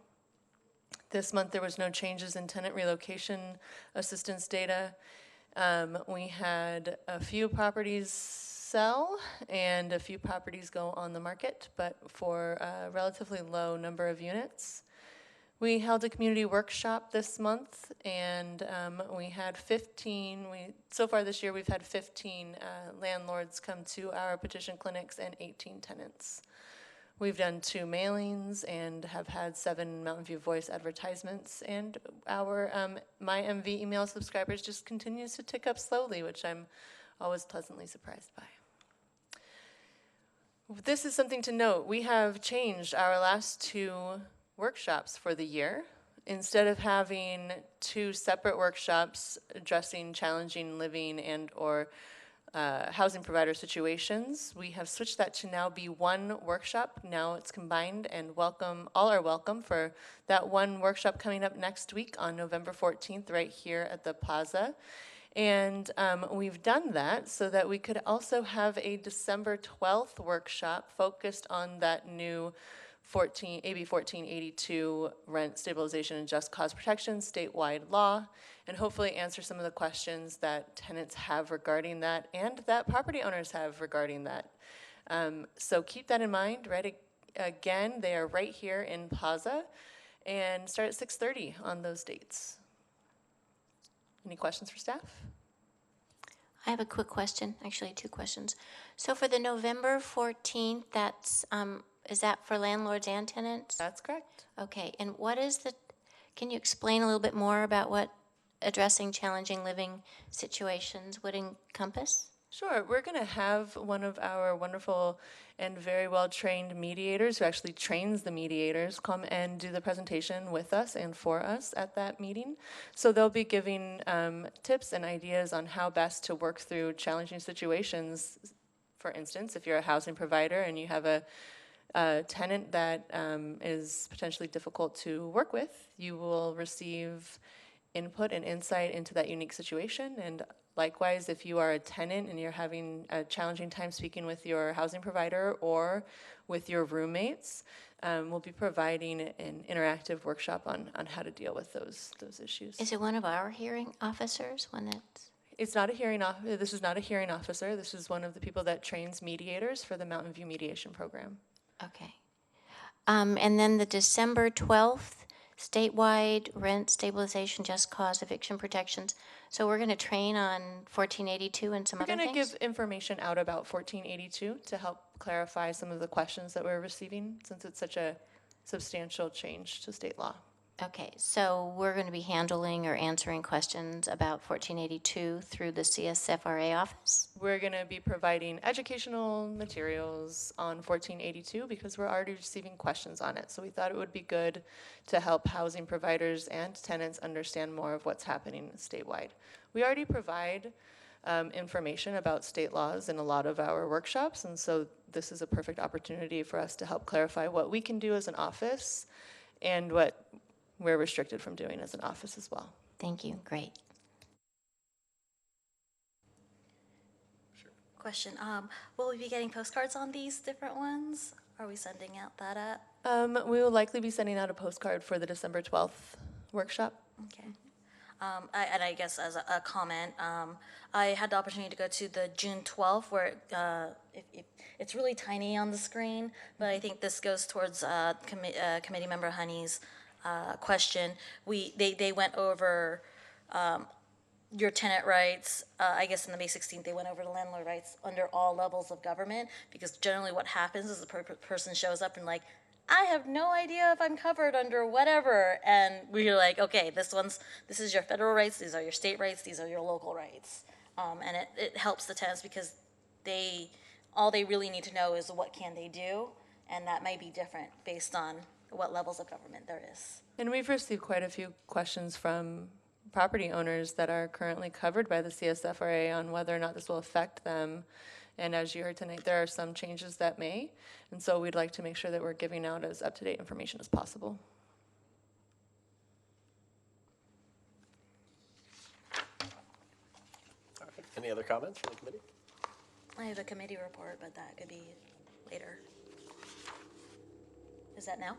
This month there was no changes in tenant relocation assistance data. We had a few properties sell and a few properties go on the market, but for a relatively low number of units. We held a community workshop this month, and we had 15, so far this year we've had 15 landlords come to our petition clinics and 18 tenants. We've done 2 mailings and have had 7 Mountain View Voice advertisements, and our My MV email subscribers just continues to tick up slowly, which I'm always pleasantly surprised by. This is something to note. We have changed our last 2 workshops for the year. instead of having two separate workshops addressing challenging living and or housing provider situations, we have switched that to now be one workshop. Now it's combined, and all are welcome for that one workshop coming up next week on November 14th right here at the Plaza. And we've done that so that we could also have a December 12th workshop focused on that new AB 1482 rent stabilization and just cause protection statewide law, and hopefully answer some of the questions that tenants have regarding that and that property owners have regarding that. So keep that in mind, right? Again, they are right here in Plaza and start at 6:30 on those dates. Any questions for staff? I have a quick question, actually 2 questions. So for the November 14th, is that for landlords and tenants? That's correct. Okay, and can you explain a little bit more about what addressing challenging living situations would encompass? Sure. We're going to have one of our wonderful and very well-trained mediators who actually trains the mediators come and do the presentation with us and for us at that meeting. So they'll be giving tips and ideas on how best to work through challenging situations. For instance, if you're a housing provider and you have a tenant that is potentially difficult to work with, you will receive input and insight into that unique situation. And likewise, if you are a tenant and you're having a challenging time speaking with your housing provider or with your roommates, we'll be providing an interactive workshop on how to deal with those issues. Is it one of our hearing officers? It's not a hearing officer. This is not a hearing officer. This is one of the people that trains mediators for the Mountain View Mediation Program. Okay. And then the December 12th, statewide rent stabilization, just cause eviction protections. So we're going to train on 1482 and some other things? We're going to give information out about 1482 to help clarify some of the questions that we're receiving, since it's such a substantial change to state law. Okay, so we're going to be handling or answering questions about 1482 through the CSFRA office? We're going to be providing educational materials on 1482 because we're already receiving questions on it. So we thought it would be good to help housing providers and tenants understand more of what's happening statewide. We already provide information about state laws in a lot of our workshops, and so this is a perfect opportunity for us to help clarify what we can do as an office and what we're restricted from doing as an office as well. Thank you. Great. Sure. Question, will we be getting postcards on these different ones? Are we sending out that up? We will likely be sending out a postcard for the December 12th workshop. Okay. And I guess as a comment, I had the opportunity to go to the June 12th where it's really tiny on the screen, but I think this goes towards committee member Honey's question. They went over your tenant rights. I guess in the May 16th, they went over the landlord rights under all levels of government, because generally what happens is the person shows up and like, I have no idea if I'm covered under whatever, and we're like, okay, this is your federal rights, these are your state rights, these are your local rights, and it helps the tenants because all they really need to know is what can they do, and that may be different based on what levels of government there is. And we've received quite a few questions from property owners that are currently covered by the CSFRA on whether or not this will affect them. And as you heard tonight, there are some changes that may, and so we'd like to make sure that we're giving out as up-to-date information as possible. All right. Any other comments from the committee? I have a committee report, but that could be later. Is that now?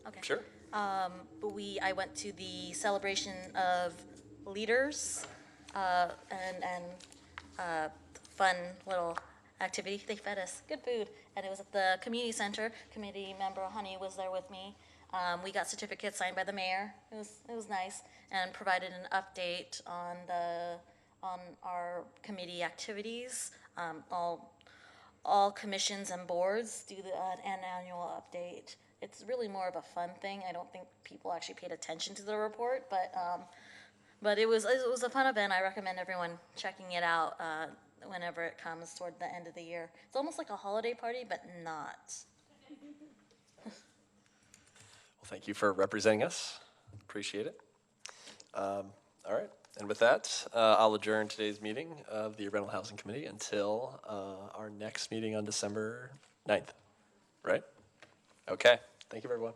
Okay. Sure. I went to the celebration of leaders and fun little activity. They fed us good food, and it was at the community center. Committee member Honey was there with me. We got certificates signed by the mayor. It was nice, and provided an update on our committee activities. All commissions and boards do an annual update. It's really more of a fun thing. I don't think people actually paid attention to the report, but it was a fun event. I recommend everyone checking it out whenever it comes toward the end of the year. It's almost like a holiday party, but not. Well, thank you for representing us. appreciate it. All right, and with that, I'll adjourn today's meeting of the Rental Housing Committee until our next meeting on December 9th, right? Okay, thank you, everyone.